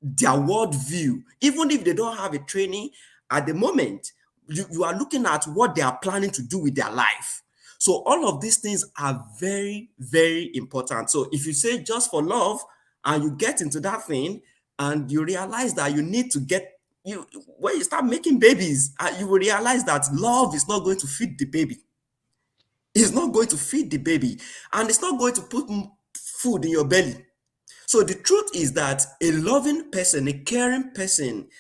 their worldview. Even if they don't have a training at the moment, you are looking at what they are planning to do with their life. So all of these things are very, very important. So if you say just for love and you get into that thing and you realize that you need to get, when you start making babies, you will realize that love is not going to feed the baby. It's not going to feed the baby, and it's not going to put food in your belly. So the truth is that a loving person, a caring person,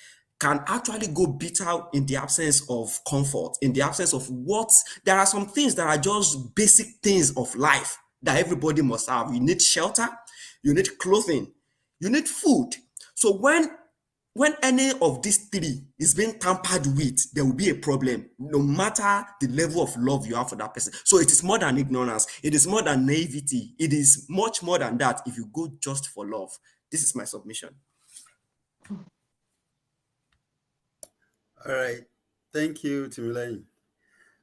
can actually go bitter in the absence of comfort, in the absence of what, there are some things that are just basic things of life that everybody must have. You need shelter, you need clothing, you need food. So when any of these three is being tampered with, there will be a problem, no matter the level of love you have for that person. So it is more than ignorance. It is more than naivety. It is much more than that if you go just for love. This is my submission. All right. Thank you, Timilai.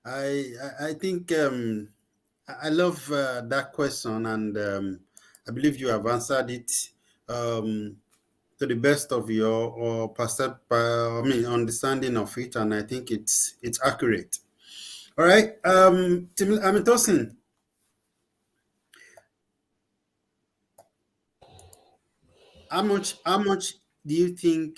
I think I love that question, and I believe you have answered it to the best of your understanding of it, and I think it's accurate. All right, Tosin. How much do you think?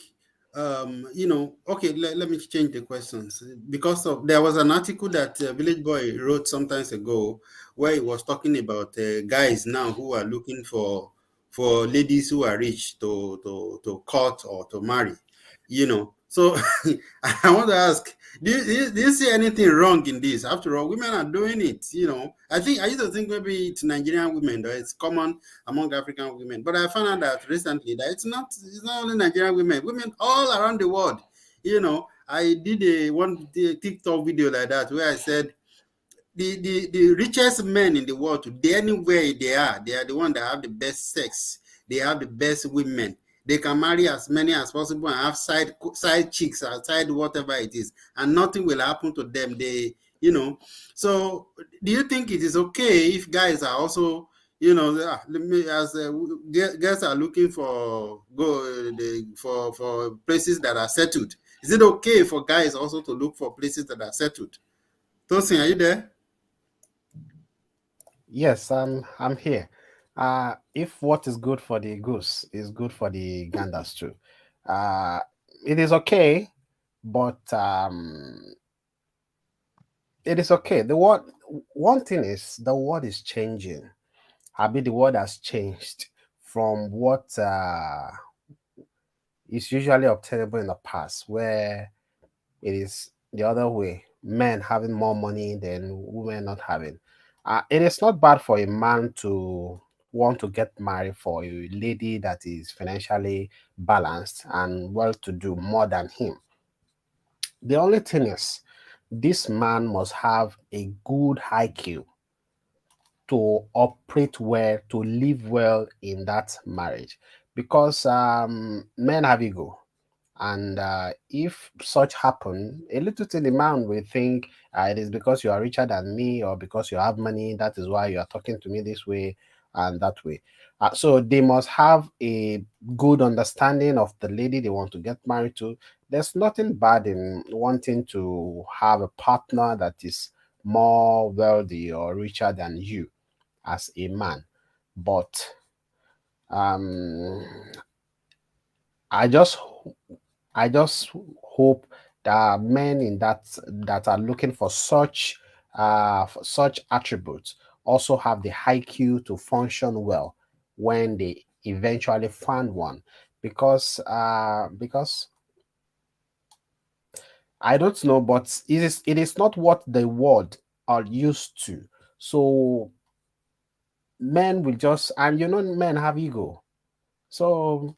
Okay, let me change the questions, because there was an article that Village Boy wrote sometimes ago where he was talking about guys now who are looking for ladies who are rich to court or to marry. So I want to ask, do you see anything wrong in this? After all, women are doing it. I used to think maybe it's Nigerian women, though it's common among African women, but I found out that recently that it's not only Nigerian women all around the world. I did one TikTok video like that where I said the richest men in the world today, anywhere they are the ones that have the best sex. They have the best women. They can marry as many as possible and have side chicks outside whatever it is, and nothing will happen to them. So do you think it is okay if guys are also, as girls are looking for for places that are settled? Is it okay for guys also to look for places that are settled? Tosin, are you there? Yes, I'm here. If what is good for the goose is good for the ganders too, uh, it is okay, but it is okay. The word One thing is the world is changing. I mean, the world has changed from what is usually obtainable in the past, where it is the other way, men having more money than women not having. It is not bad for a man to want to get married for a lady that is financially balanced and well to do more than him. The only thing is, this man must have a good IQ to operate well, to live well in that marriage, because men have ego. And if such happen, a little thing the man will think it is because you are richer than me, or because you have money, that is why you are talking to me this way and that way. So they must have a good understanding of the lady they want to get married to. There's nothing bad in wanting to have a partner that is more wealthy or richer than you as a man. But um, I just I just hope that men in that are looking for such attributes also have the IQ to function well when they eventually find one, because I don't know, but it is not what the world are used to. So men will just, and men have ego. So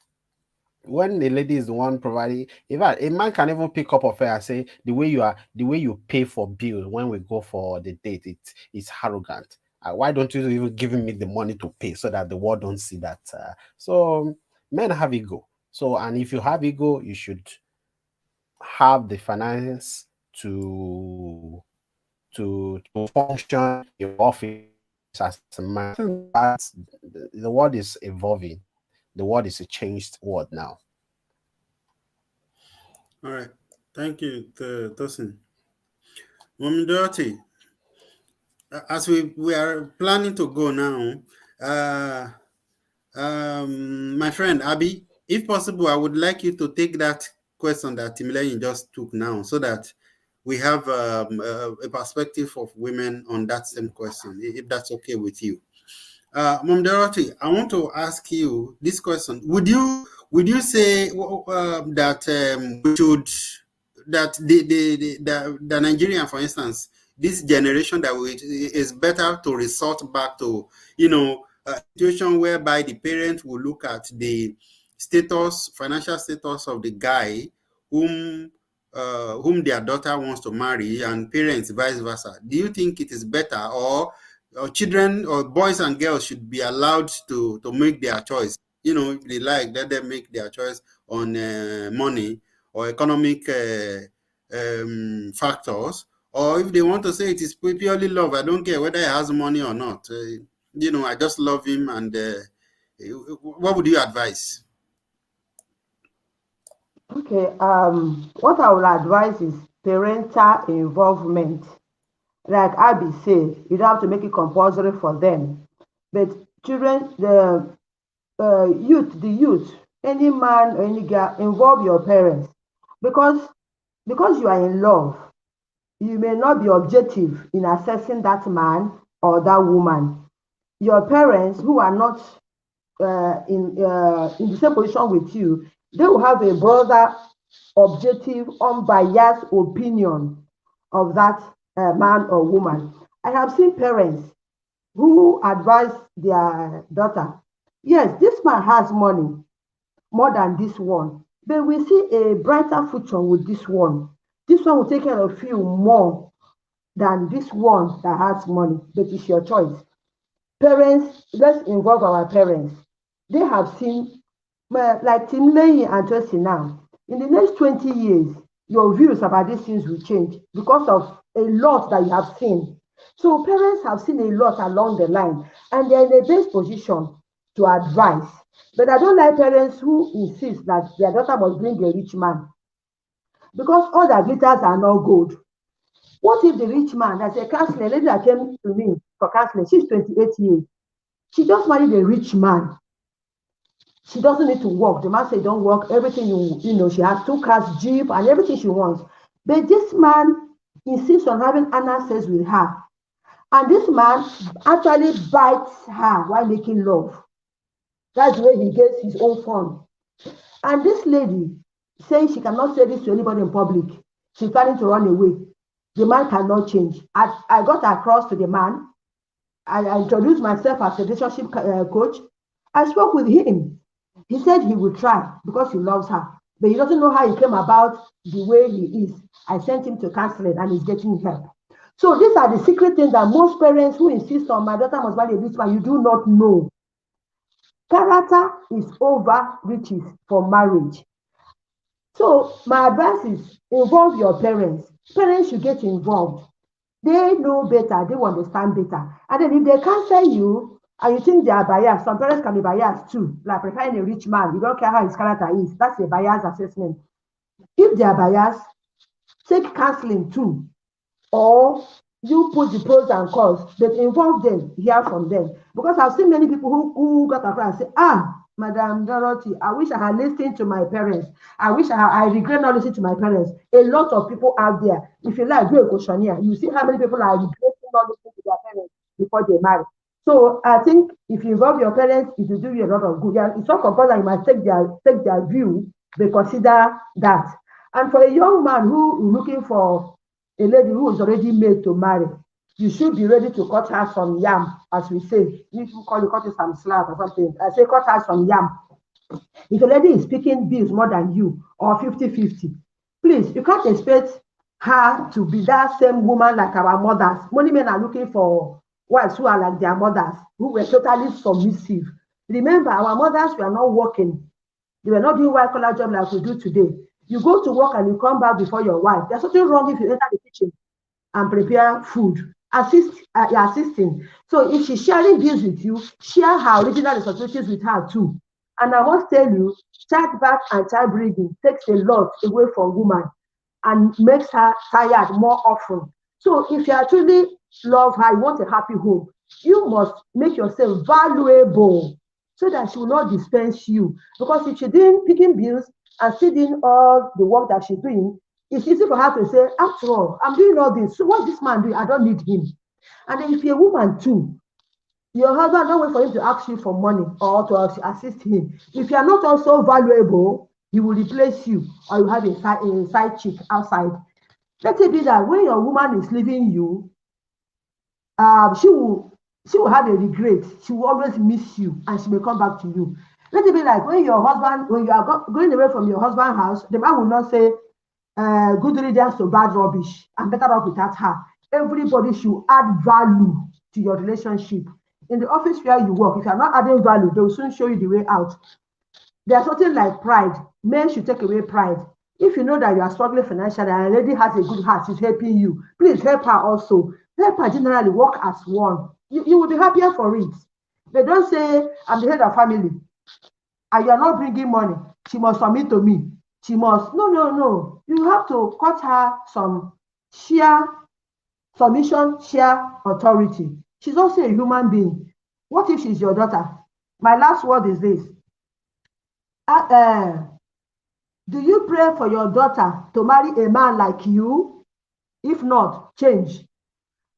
when the lady is the one providing, in fact, a man can even pick up of her and say, the way you pay for bill when we go for the date, it's arrogant. Why don't you even giving me the money to pay so that the world don't see that? So men have ego. So, and if you have ego, you should have the finance to function your office as a man. I think that the world is evolving. The world is a changed world now. All right. Thank you, Tosin. Mom Dorothy, as we are planning to go now, uh, my friend Abby, if possible, I would like you to take that question that Timileyin just took now, so that we have a perspective of women on that same question, if that's okay with you. Mom Dorothy, I want to ask you this question. Would you say that we should, that the Nigerian, for instance, this generation that is better to resort back to, a situation whereby the parents will look at the financial status of the guy whom their daughter wants to marry, and parents vice versa? Do you think it is better, or children or boys and girls should be allowed to make their choice? If they like, let them make their choice on money or economic factors, or if they want to say it is purely love, I don't care whether he has money or not. I just love him, and what would you advise? Okay, what I would advise is parental involvement. Like Abby said, you don't have to make it compulsory for them. But children, the youth, any man or any girl, involve your parents, because you are in love. You may not be objective in assessing that man or that woman. Your parents, who are not in the same position with you, they will have a broader objective, unbiased opinion of that man or woman. I have seen parents who advise their daughter, yes, this man has money more than this one, but we see a brighter future with this one. This one will take care of you more than this one that has money, but it's your choice. Parents, let's involve our parents. They have seen, like Tim Lane and Tracy now, in the next 20 years, your views about these things will change because of a lot that you have seen. So parents have seen a lot along the line, and they're in a best position to advise. But I don't like parents who insist that their daughter must bring a rich man because all that glitters are not gold. What if the rich man, that's a counselor, a lady that came to me for counseling, she's 28 years. She just married a rich man. She doesn't need to work. The man said, don't work. Everything you know, she has 2 cars, Jeep, and everything she wants. But this man insists on having anal sex with her. And this man actually bites her while making love. That's the way he gets his own fun. And this lady saying she cannot say this to anybody in public. She's planning to run away. The man cannot change. I got across to the man. I introduced myself as a relationship coach. I spoke with him. He said he would try because he loves her, but he doesn't know how he came about the way he is. I sent him to counseling and he's getting help. So these are the secret things that most parents who insist on my daughter must marry a rich man, you do not know. Character is over riches for marriage. So my advice is involve your parents. Parents should get involved. They know better, they understand better. And then if they counsel you and you think they are biased, some parents can be biased too, like preferring a rich man, you don't care how his character is. That's a biased assessment. If they are biased, take counseling too. Or you put the pros and cons, but involve them, hear from them. Because I've seen many people who got across and say, Madam Dorothy, I wish I had listened to my parents. I regret not listening to my parents. A lot of people out there, if you like, do a questionnaire. You see how many people are regretting not listening to their parents before they marry. So I think if you involve your parents, it will do you a lot of good. Yeah, it's not compulsory you must take their view, but consider that. And for a young man who is looking for a lady who is already made to marry, you should be ready to cut her some yam, as we say. You should call it cut some slab or something. I say cut her some yam. If a lady is picking bills more than you, or 50-50, please, you can't expect her to be that same woman like our mothers. Many men are looking for wives who are like their mothers, who were totally submissive. Remember, our mothers were not working. They were not doing white-collar job like we do today. You go to work and you come back before your wife. There's something wrong if you enter the kitchen and prepare food. Assisting. So if she's sharing bills with you, share her original responsibilities with her too. And I must tell you, childbirth and childbreathing takes a lot away from woman and makes her tired more often. So if you truly love her, you want a happy home, you must make yourself valuable so that she will not dispense you. Because if she's doing picking bills and still doing all the work that she's doing, it's easy for her to say, after all, I'm doing all this. So what this man doing? I don't need him. And then if you're a woman too, your husband don't wait for him to ask you for money or to assist him. If you are not also valuable, he will replace you or you have a side chick outside. Let it be that when your woman is leaving you, she will have a regret. She will always miss you and she may come back to you. Let it be like when you are going away from your husband's house, the man will not say, good riddance to bad rubbish. I'm better off without her. Everybody should add value to your relationship. In the office where you work, if you're not adding value, they will soon show you the way out. There's something like pride. Men should take away pride. If you know that you are struggling financially and a lady has a good heart, she's helping you, please help her also. Help her generally work as one. You will be happier for it. They don't say, I'm the head of family and you are not bringing money. She must submit to me. She must. No. You have to cut her some submission, share authority. She's also a human being. What if she's your daughter? My last word is this. Do you pray for your daughter to marry a man like you? If not, change.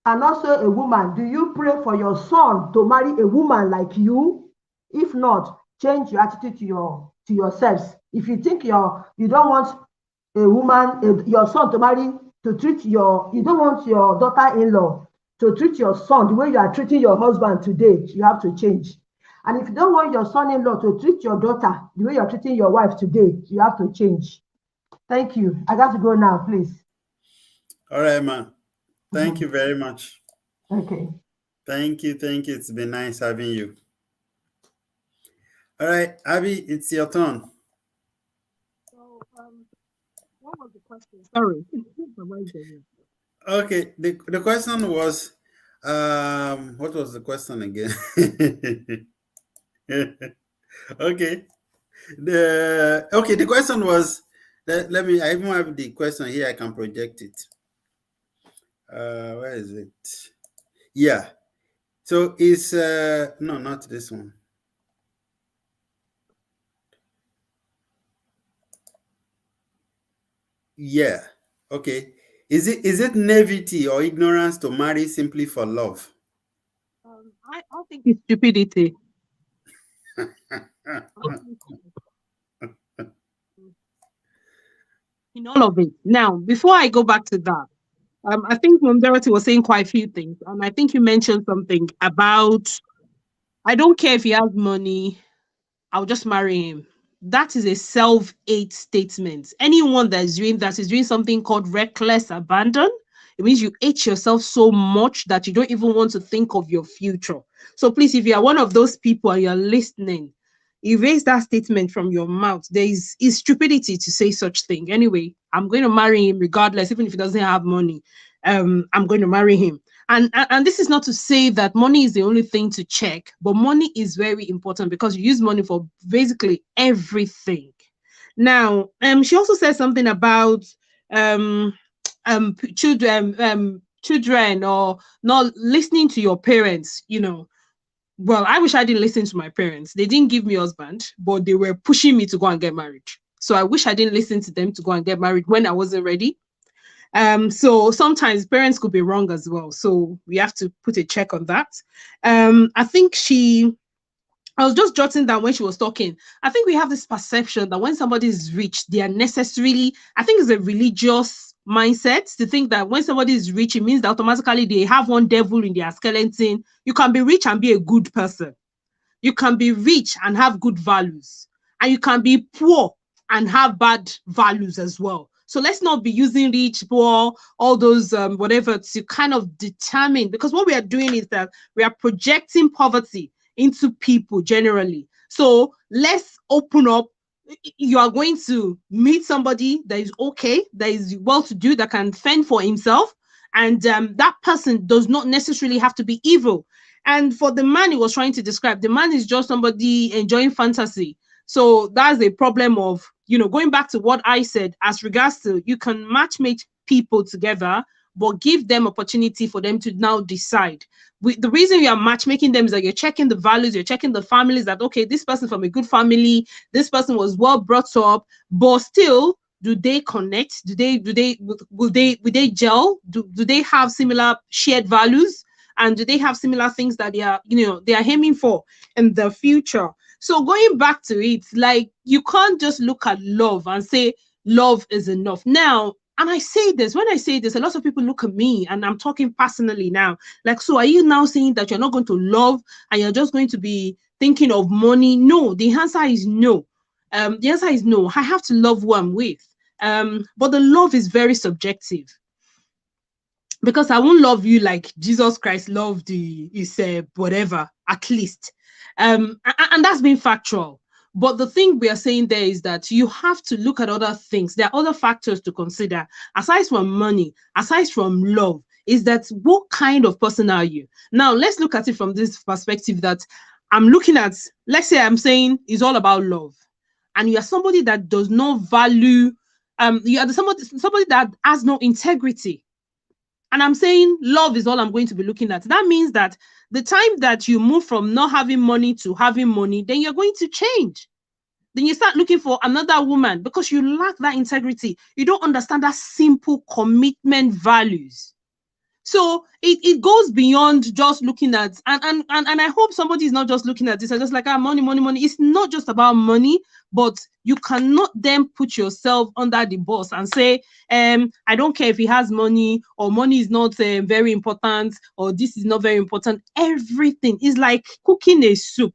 And also a woman, do you pray for your son to marry a woman like you? If not, change your attitude to yourselves. If you think you don't want a woman, your son to marry, to treat you don't want your daughter-in-law to treat your son the way you are treating your husband today. You have to change. And if you don't want your son-in-law to treat your daughter the way you're treating your wife today, you have to change. Thank you. I got to go now, please. All right, man. Thank you very much. Okay. Thank you. It's been nice having you. All right, Abby, it's your turn. So, what was the question? Sorry. Okay, the question was, what was the question again? Okay, the question was, let me, I even have the question here, I can project it. Where is it? Yeah, so it's no, not this one. Yeah, okay. Is it naivety or ignorance to marry simply for love? I think it's stupidity. In all of it. Now, before I go back to that, I think Mom Dorothy was saying quite a few things, and I think you mentioned something about I don't care if he has money, I'll just marry him. That is a self-hate statement. Anyone that is doing something called reckless abandon. It means you hate yourself so much that you don't even want to think of your future. So please, if you are one of those people and you're listening, erase that statement from your mouth. There is stupidity to say such thing. Anyway, I'm going to marry him regardless, even if he doesn't have money. I'm going to marry him. And this is not to say that money is the only thing to check, but money is very important because you use money for basically everything. Now, she also said something about children or not listening to your parents. Well, I wish I didn't listen to my parents. They didn't give me a husband, but they were pushing me to go and get married. So I wish I didn't listen to them to go and get married when I wasn't ready. So sometimes parents could be wrong as well. So we have to put a check on that. I think I was just jotting down when she was talking. I think we have this perception that when somebody is rich, they are necessarily, I think it's a religious mindset to think that when somebody is rich, it means that automatically they have one devil in their skeleton. You can be rich and be a good person. You can be rich and have good values. And you can be poor and have bad values as well. So let's not be using rich, poor, all those whatever to kind of determine, because what we are doing is that we are projecting poverty into people generally. So let's open up. You are going to meet somebody that is okay, that is well-to-do, that can fend for himself. And that person does not necessarily have to be evil. And for the man he was trying to describe, the man is just somebody enjoying fantasy. So that's a problem of, going back to what I said as regards to you can matchmake people together, but give them opportunity for them to now decide. The reason you are matchmaking them is that you're checking the values, you're checking the families, that, okay, this person from a good family, this person was well brought up, but still, do they connect? Will they gel? Do they have similar shared values? And do they have similar things that they are aiming for in the future? So going back to it, like, you can't just look at love and say love is enough. Now, and I say this, when I say this, a lot of people look at me, and I'm talking personally now, like, so are you now saying that you're not going to love and you're just going to be thinking of money? No, the answer is no. The answer is no. I have to love who I'm with. But the love is very subjective, because I won't love you like Jesus Christ loved his whatever, at least. And that's being factual. But the thing we are saying there is that you have to look at other things. There are other factors to consider, aside from money, aside from love, is that what kind of person are you? Now, let's look at it from this perspective that I'm looking at, let's say I'm saying it's all about love. And you are somebody that does not value, you are somebody that has no integrity. And I'm saying love is all I'm going to be looking at. That means that the time that you move from not having money to having money, then you're going to change. Then you start looking for another woman because you lack that integrity. You don't understand that simple commitment values. So it goes beyond just looking at, and I hope somebody is not just looking at this and just like, money, money, money. It's not just about money, but you cannot then put yourself under the boss and say, I don't care if he has money, or money is not very important, or this is not very important. Everything is like cooking a soup.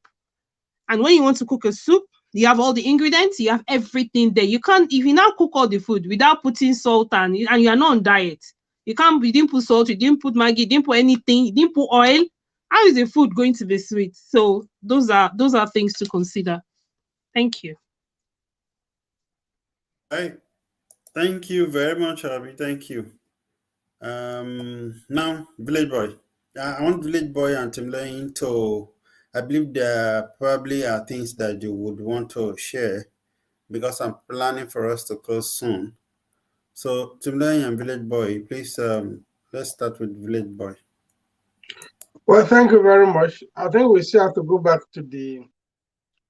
And when you want to cook a soup, you have all the ingredients, you have everything there. You can't, if you now cook all the food without putting salt and you are not on diet, you didn't put salt, you didn't put Maggi, you didn't put anything, you didn't put oil. How is the food going to be sweet? So those are things to consider. Thank you. Right. Thank you very much, Abby. Thank you. Now, Village Boy. I want Village Boy and Tim Lane to, I believe there probably are things that you would want to share, because I'm planning for us to close soon. So, Tim Lane and Village Boy, please, let's start with Village Boy. Well, thank you very much. I think we still have to go back to the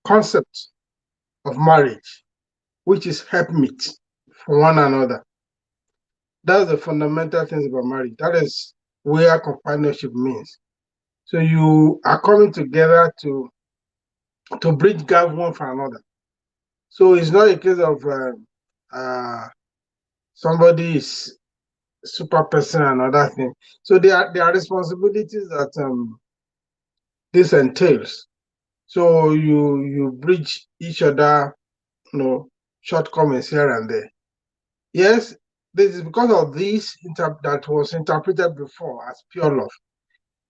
concept of marriage, which is helpmeet for one another. That's the fundamental things about marriage. That is where companionship means. So you are coming together to bridge gap one for another. So it's not a case of somebody is super person and other thing. So there are responsibilities that this entails. So you bridge each other, shortcomings here and there. Yes, this is because of this that was interpreted before as pure love.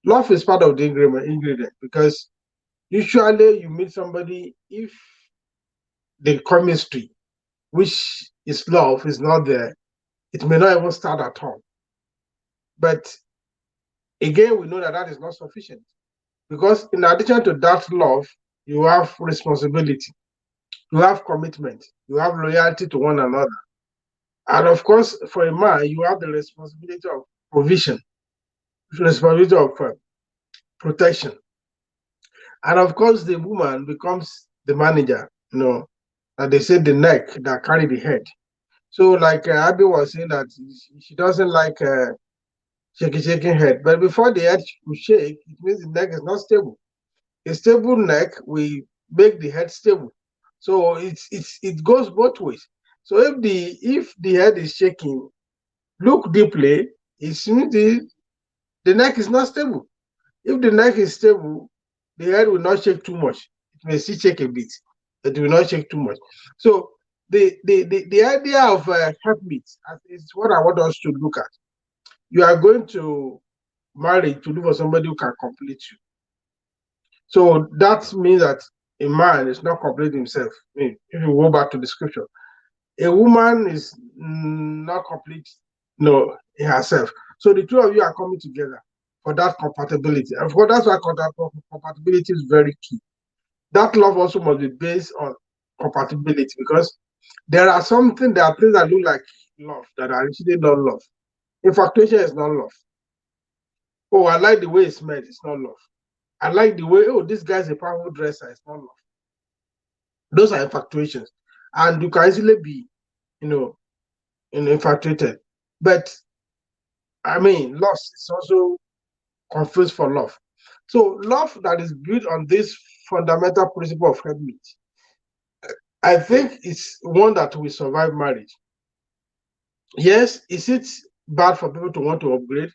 Love is part of the ingredient, because usually you meet somebody, if the chemistry, which is love, is not there, it may not even start at all. But again, we know that that is not sufficient, because in addition to that love, you have responsibility, you have commitment, you have loyalty to one another. And of course, for a man, you have the responsibility of provision, responsibility of protection. And of course, the woman becomes the manager, and they say the neck that carry the head. So like Abby was saying that she doesn't like shaking head. But before the head will shake, it means the neck is not stable. A stable neck will make the head stable. So it goes both ways. So if the head is shaking, look deeply, it means the neck is not stable. If the neck is stable, the head will not shake too much. It may still shake a bit, but it will not shake too much. So the idea of helpmeet is what I want us to look at. You are going to marry to look for somebody who can complete you. So that means that a man is not complete himself. I mean, if you go back to the scripture, a woman is not complete, in herself. So the two of you are coming together for that compatibility. And for that's why compatibility is very key. That love also must be based on compatibility, because there are things that look like love that are actually not love. Infatuation is not love. Oh, I like the way it smells, it's not love. I like the way, this guy's a powerful dresser, it's not love. Those are infatuations. And you can easily be, infatuated. But I mean, lust is also confused for love. So love that is built on this fundamental principle of helpmeet, I think it's one that will survive marriage. Yes, is it bad for people to want to upgrade?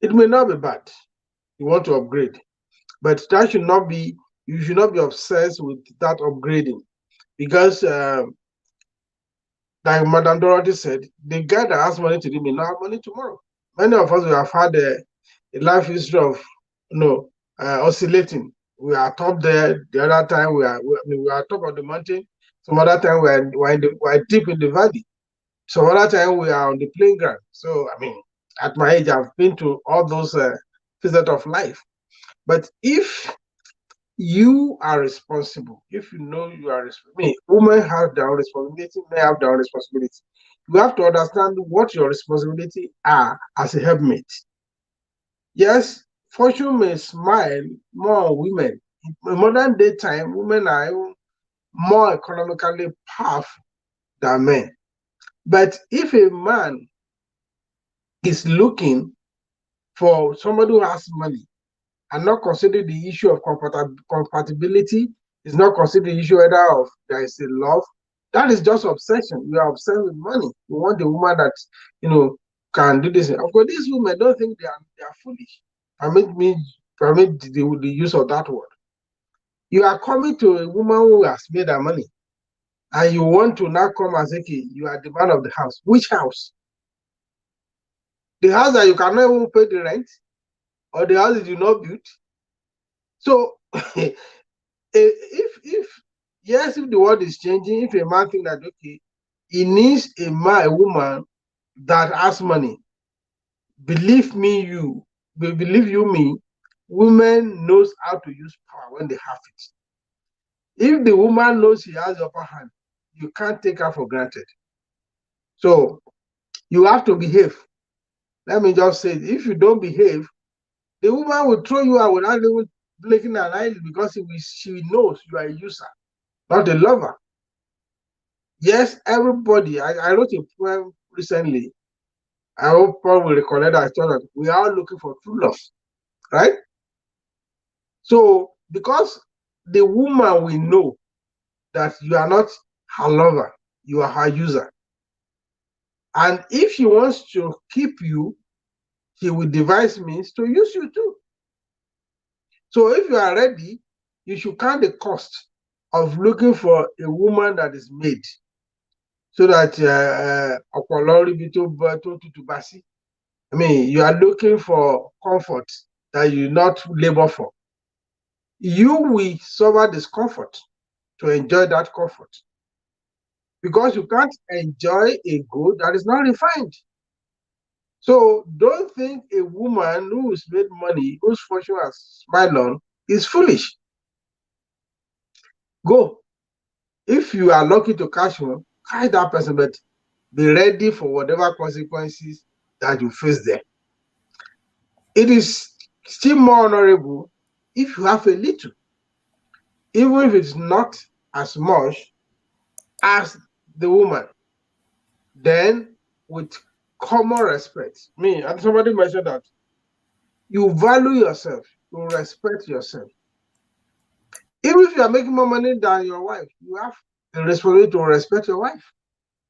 It may not be bad. You want to upgrade, but that should not be. You should not be obsessed with that upgrading, because, like Madam Dorothy said, the guy that has money today may not have money tomorrow. Many of us we have had a life history of, oscillating. We are top there. The other time we are top of the mountain. Some other time we are deep in the valley. Some other time we are on the playground. So I mean, at my age, I've been to all those phases of life. But if you are responsible, if you know you are responsible, women have their own responsibility, men have their own responsibility. You have to understand what your responsibility are as a helpmate. Yes, fortune may smile more on women. In modern day time, women are even more economically powerful than men. But if a man is looking for somebody who has money and not consider the issue of compatibility, is not consider the issue whether of there is a love. That is just obsession. You are obsessed with money. You want a woman that can do this. Of course, these women don't think they are foolish. Permit the use of that word. You are coming to a woman who has made her money, and you want to now come and say, okay, you are the man of the house. Which house? The house that you cannot even pay the rent, or the house that you not build? So if yes, if the world is changing, if a man think that okay, he needs a woman that has money, believe you me, women knows how to use power when they have it. If the woman knows she has the upper hand, you can't take her for granted. So you have to behave. Let me just say, if you don't behave, the woman will throw you out without even blinking an eye, because she knows you are a user, not a lover. Yes, everybody. I wrote a poem recently. I hope probably recollect that I thought that we are looking for true love, right? So because the woman will know that you are not her lover, you are her user. And if she wants to keep you, she will devise means to use you too. So if you are ready, you should count the cost of looking for a woman that is made, so that I mean, you are looking for comfort that you not labor for. You will suffer discomfort to enjoy that comfort, because you can't enjoy a good that is not refined. So don't think a woman who's made money, whose fortune has smiled on, is foolish. Go. If you are lucky to catch one, catch that person, but be ready for whatever consequences that you face there. It is still more honorable if you have a little, even if it's not as much as the woman. Then, with common respect, and somebody mentioned that you value yourself, you respect yourself. Even if you are making more money than your wife, you have the responsibility to respect your wife,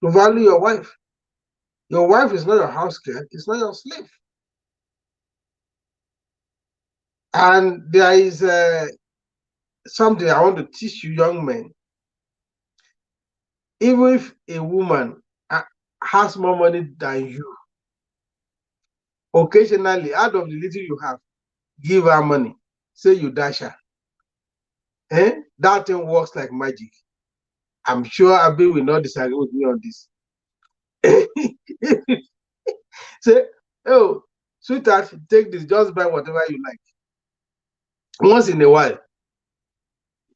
to value your wife. Your wife is not your house girl, it's not your slave. And there is something I want to teach you, young men. Even if a woman has more money than you, occasionally, out of the little you have, give her money. Say you dash her. That thing works like magic. I'm sure Abi will not disagree with me on this. Say, oh, sweetheart, take this, just buy whatever you like. Once in a while.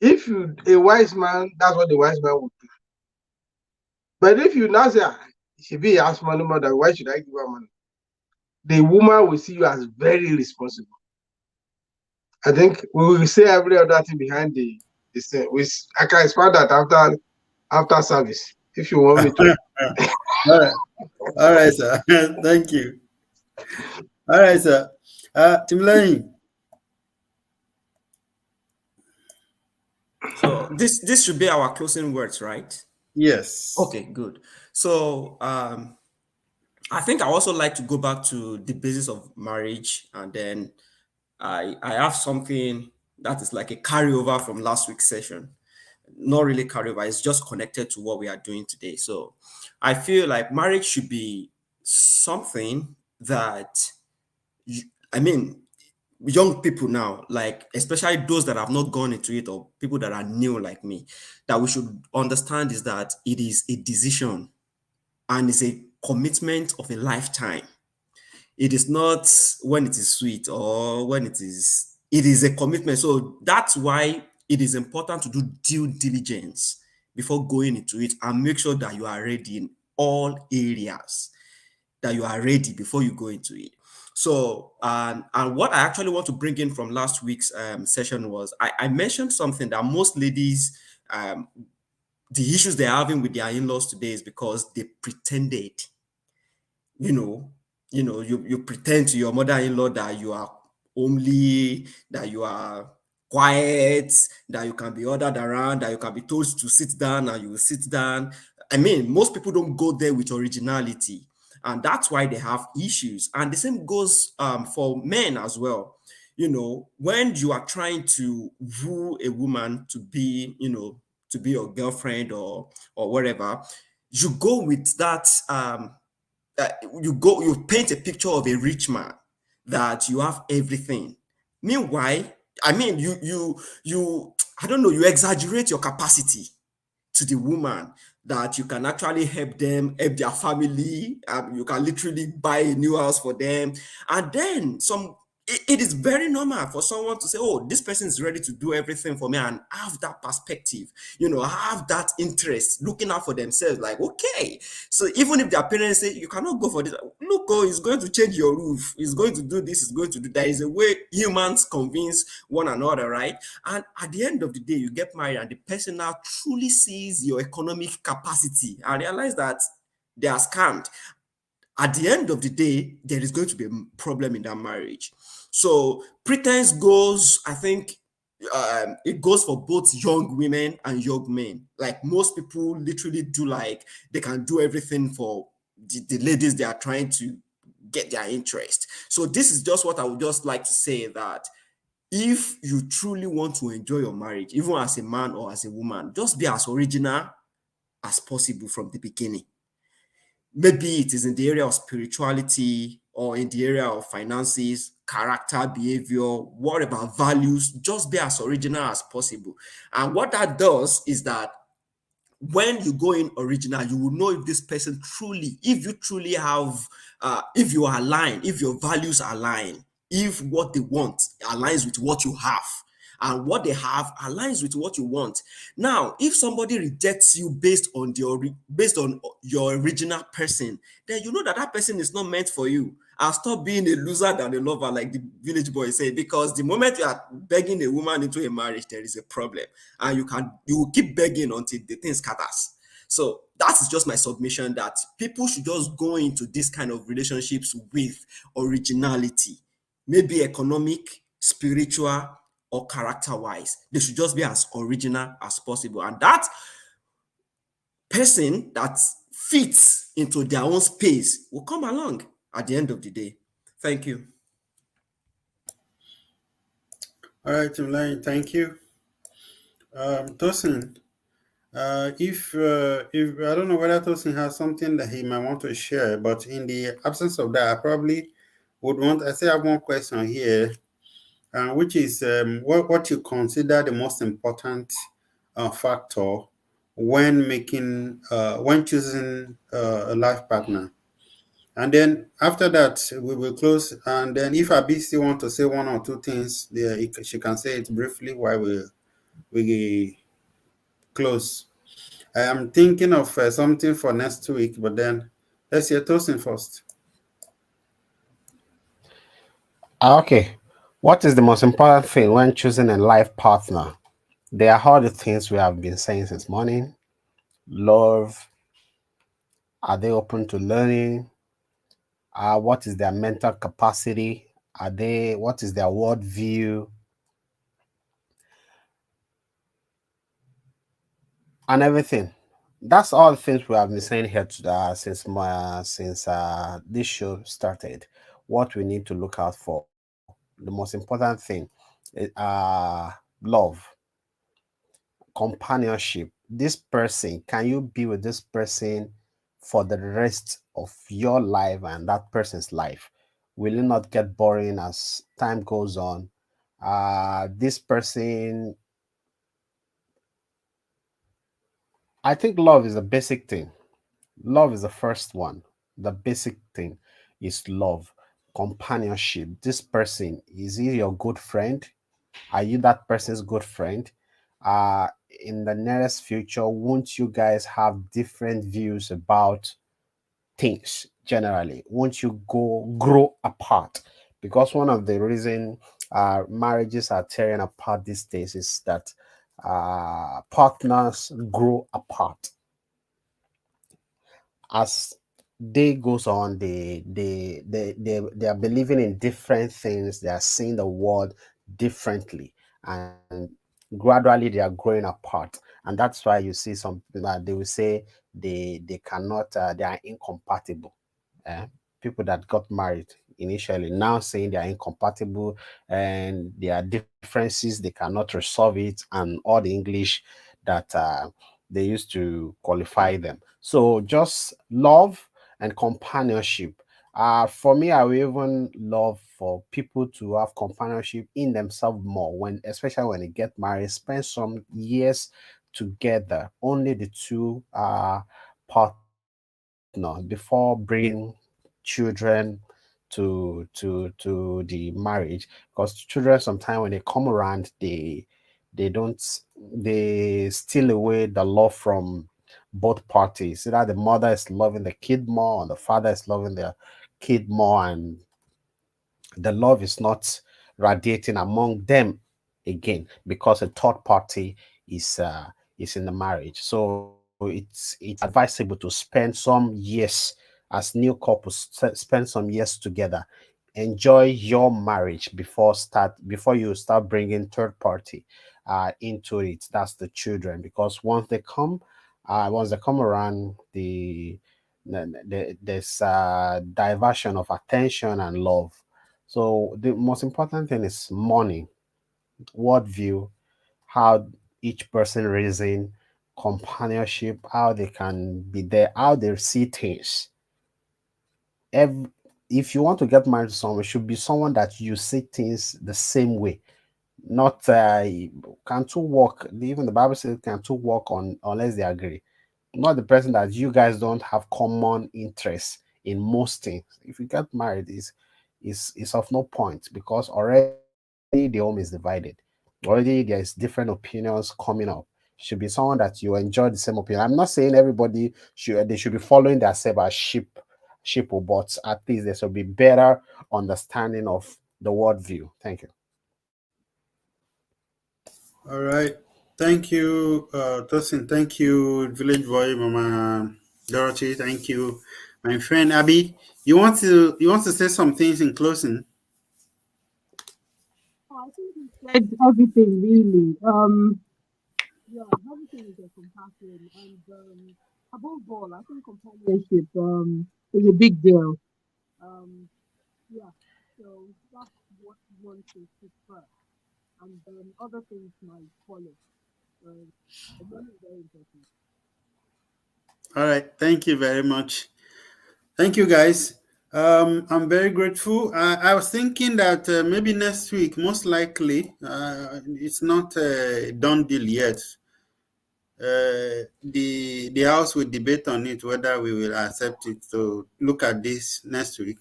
If you a wise man, that's what the wise man would do. But if you now say, she be ask money more than, why should I give her money? The woman will see you as very responsible. I think we will say every other thing behind the thing. I can explain that after service, if you want me to. All right, sir. Thank you. All right, sir. Timlani. So this should be our closing words, right? Yes. Okay, good. So I think I also like to go back to the basis of marriage, and then I have something that is like a carryover from last week's session. Not really carryover, it's just connected to what we are doing today. So I feel like marriage should be something that I mean, young people now, like especially those that have not gone into it, or people that are new like me, that we should understand is that it is a decision and it's a commitment of a lifetime. It is not when it is sweet or when it is a commitment. So that's why it is important to do due diligence before going into it and make sure that you are ready in all areas, that you are ready before you go into it. So, and what I actually want to bring in from last week's session was I mentioned something that most ladies, the issues they're having with their in-laws today is because they pretended, you know, you pretend to your mother-in-law that you are homely, that you are quiet, that you can be ordered around, that you can be told to sit down and you will sit down. I mean, most people don't go there with originality, and that's why they have issues. And the same goes for men as well. When you are trying to woo a woman to be, to be your girlfriend or whatever, you go with that uh, you paint a picture of a rich man, that you have everything. Meanwhile, I mean, you I don't know, you exaggerate your capacity to the woman, that you can actually help them, help their family. You can literally buy a new house for them. And then it is very normal for someone to say, oh, this person is ready to do everything for me, and have that perspective, have that interest, looking out for themselves. Like, okay, so even if their parents say, you cannot go for this, look, oh, he's going to change your roof, he's going to do this, he's going to do that. Is a way humans convince one another, right? And at the end of the day, you get married, and the person now truly sees your economic capacity and realize that they are scammed. At the end of the day, there is going to be a problem in that marriage. So pretense goes, I think, it goes for both young women and young men. Like, most people literally do, like, they can do everything for the ladies they are trying to get their interest. So this is just what I would just like to say, that if you truly want to enjoy your marriage, even as a man or as a woman, just be as original as possible from the beginning. Maybe it is in the area of spirituality or in the area of finances, character, behavior, what about values? Just be as original as possible. And what that does is that when you go in original, you will know if this person truly, if you truly have, if you are aligned, if your values align, if what they want aligns with what you have, and what they have aligns with what you want. Now, if somebody rejects you based on your original person, then you know that that person is not meant for you. And stop being a loser than a lover, like the village boy said. Because the moment you are begging a woman into a marriage, there is a problem, and you will keep begging until the thing scatters. So that is just my submission, that people should just go into this kind of relationships with originality, maybe economic, spiritual, or character wise. They should just be as original as possible. And that person that fits into their own space will come along at the end of the day. Thank you. All right, Timlane, thank you. Tosin, if I don't know whether Tosin has something that he might want to share, but in the absence of that, I probably would want. I still have one question here, which is what you consider the most important factor when choosing a life partner. And then after that, we will close. And then if Abi still want to say one or two things, there she can say it briefly while we close. I am thinking of something for next week, but then let's hear Tosin first. Okay. What is the most important thing when choosing a life partner? There are all the things we have been saying since morning. Love. Are they open to learning? What is their mental capacity? What is their worldview? And everything. That's all the things we have been saying here today, since this show started. What we need to look out for. The most important thing is love, companionship. This person, can you be with this person for the rest of your life and that person's life? Will it not get boring as time goes on? This person, I think love is a basic thing. Love is the first one. The basic thing is love, companionship. This person, is he your good friend? Are you that person's good friend? In the nearest future, won't you guys have different views about things generally? Won't you grow apart? Because one of the reason marriages are tearing apart these days is that partners grow apart. As day goes on, they are believing in different things. They are seeing the world differently, and gradually they are growing apart. And that's why you see some people that they will say they cannot, they are incompatible. eh? People that got married initially now saying they are incompatible, and there are differences, they cannot resolve it, and all the English that they used to qualify them. So just love and companionship. For me, I will even love for people to have companionship in themselves more, when, especially when they get married, spend some years together, only the two partner, before bringing children to the marriage. Because children sometimes when they come around, they don't, they steal away the love from both parties. Either the mother is loving the kid more, or the father is loving the kid more, and the love is not radiating among them again, because a third party is in the marriage. So it's advisable to spend some years as new couples, spend some years together, enjoy your marriage before you start bringing third party into it. That's the children, because once they come around, there's diversion of attention and love. So the most important thing is money, worldview, how each person raising, companionship, how they can be there, how they see things. Every, if you want to get married to someone, it should be someone that you see things the same way. Not can two work? Even the Bible says, can two work on unless they agree? Not the person that you guys don't have common interests in most things. If you get married, is of no point, because already the home is divided. Already there's different opinions coming up. Should be someone that you enjoy the same opinion. I'm not saying everybody should be following their self as sheep, but at least there should be better understanding of the worldview. Thank you. All right. Thank you, Tosin. Thank you, Village Boy, Mama Dorothy. Thank you, my friend Abby. You want to say some things in closing? I think you said everything really. Yeah, everything is a compassion, and above all, I think companionship is a big deal. Um, yeah, so that's what one should put first, and then other things might follow. Um, the money is very important. All right. Thank you very much. Thank you, guys. I'm very grateful. I was thinking that maybe next week, most likely, it's not a done deal yet. The house will debate on it whether we will accept it. So look at this next week.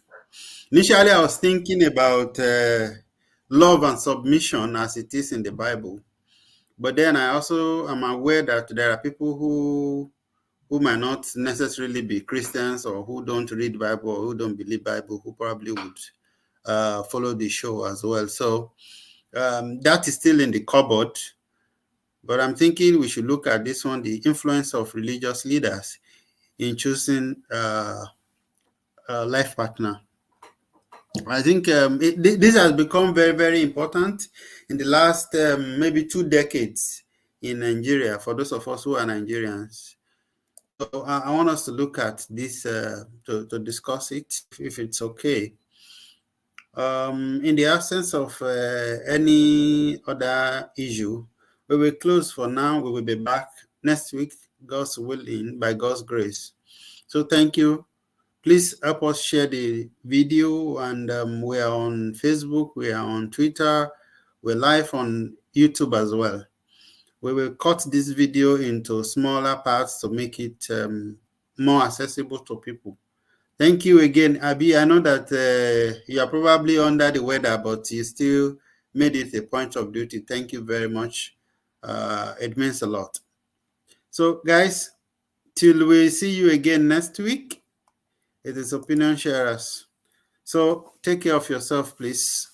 Initially, I was thinking about love and submission as it is in the Bible, but then I also am aware that there are people who might not necessarily be Christians, or who don't read Bible, or who don't believe Bible, who probably would follow the show as well. So that is still in the cupboard. But I'm thinking we should look at this one, the influence of religious leaders in choosing a life partner. I think this has become very, very important in the last maybe 2 decades in Nigeria, for those of us who are Nigerians. So I want us to look at this to discuss it, if it's okay. In the absence of any other issue, we will close for now. We will be back next week, God's willing, by God's grace. So thank you. Please help us share the video, and we are on Facebook, we are on Twitter, we're live on YouTube as well. We will cut this video into smaller parts to make it more accessible to people. Thank you again, Abby. I know that you are probably under the weather, but you still made it a point of duty. Thank you very much. It means a lot. So, guys, till we see you again next week, it is Opinion Sharers. So, take care of yourself, please.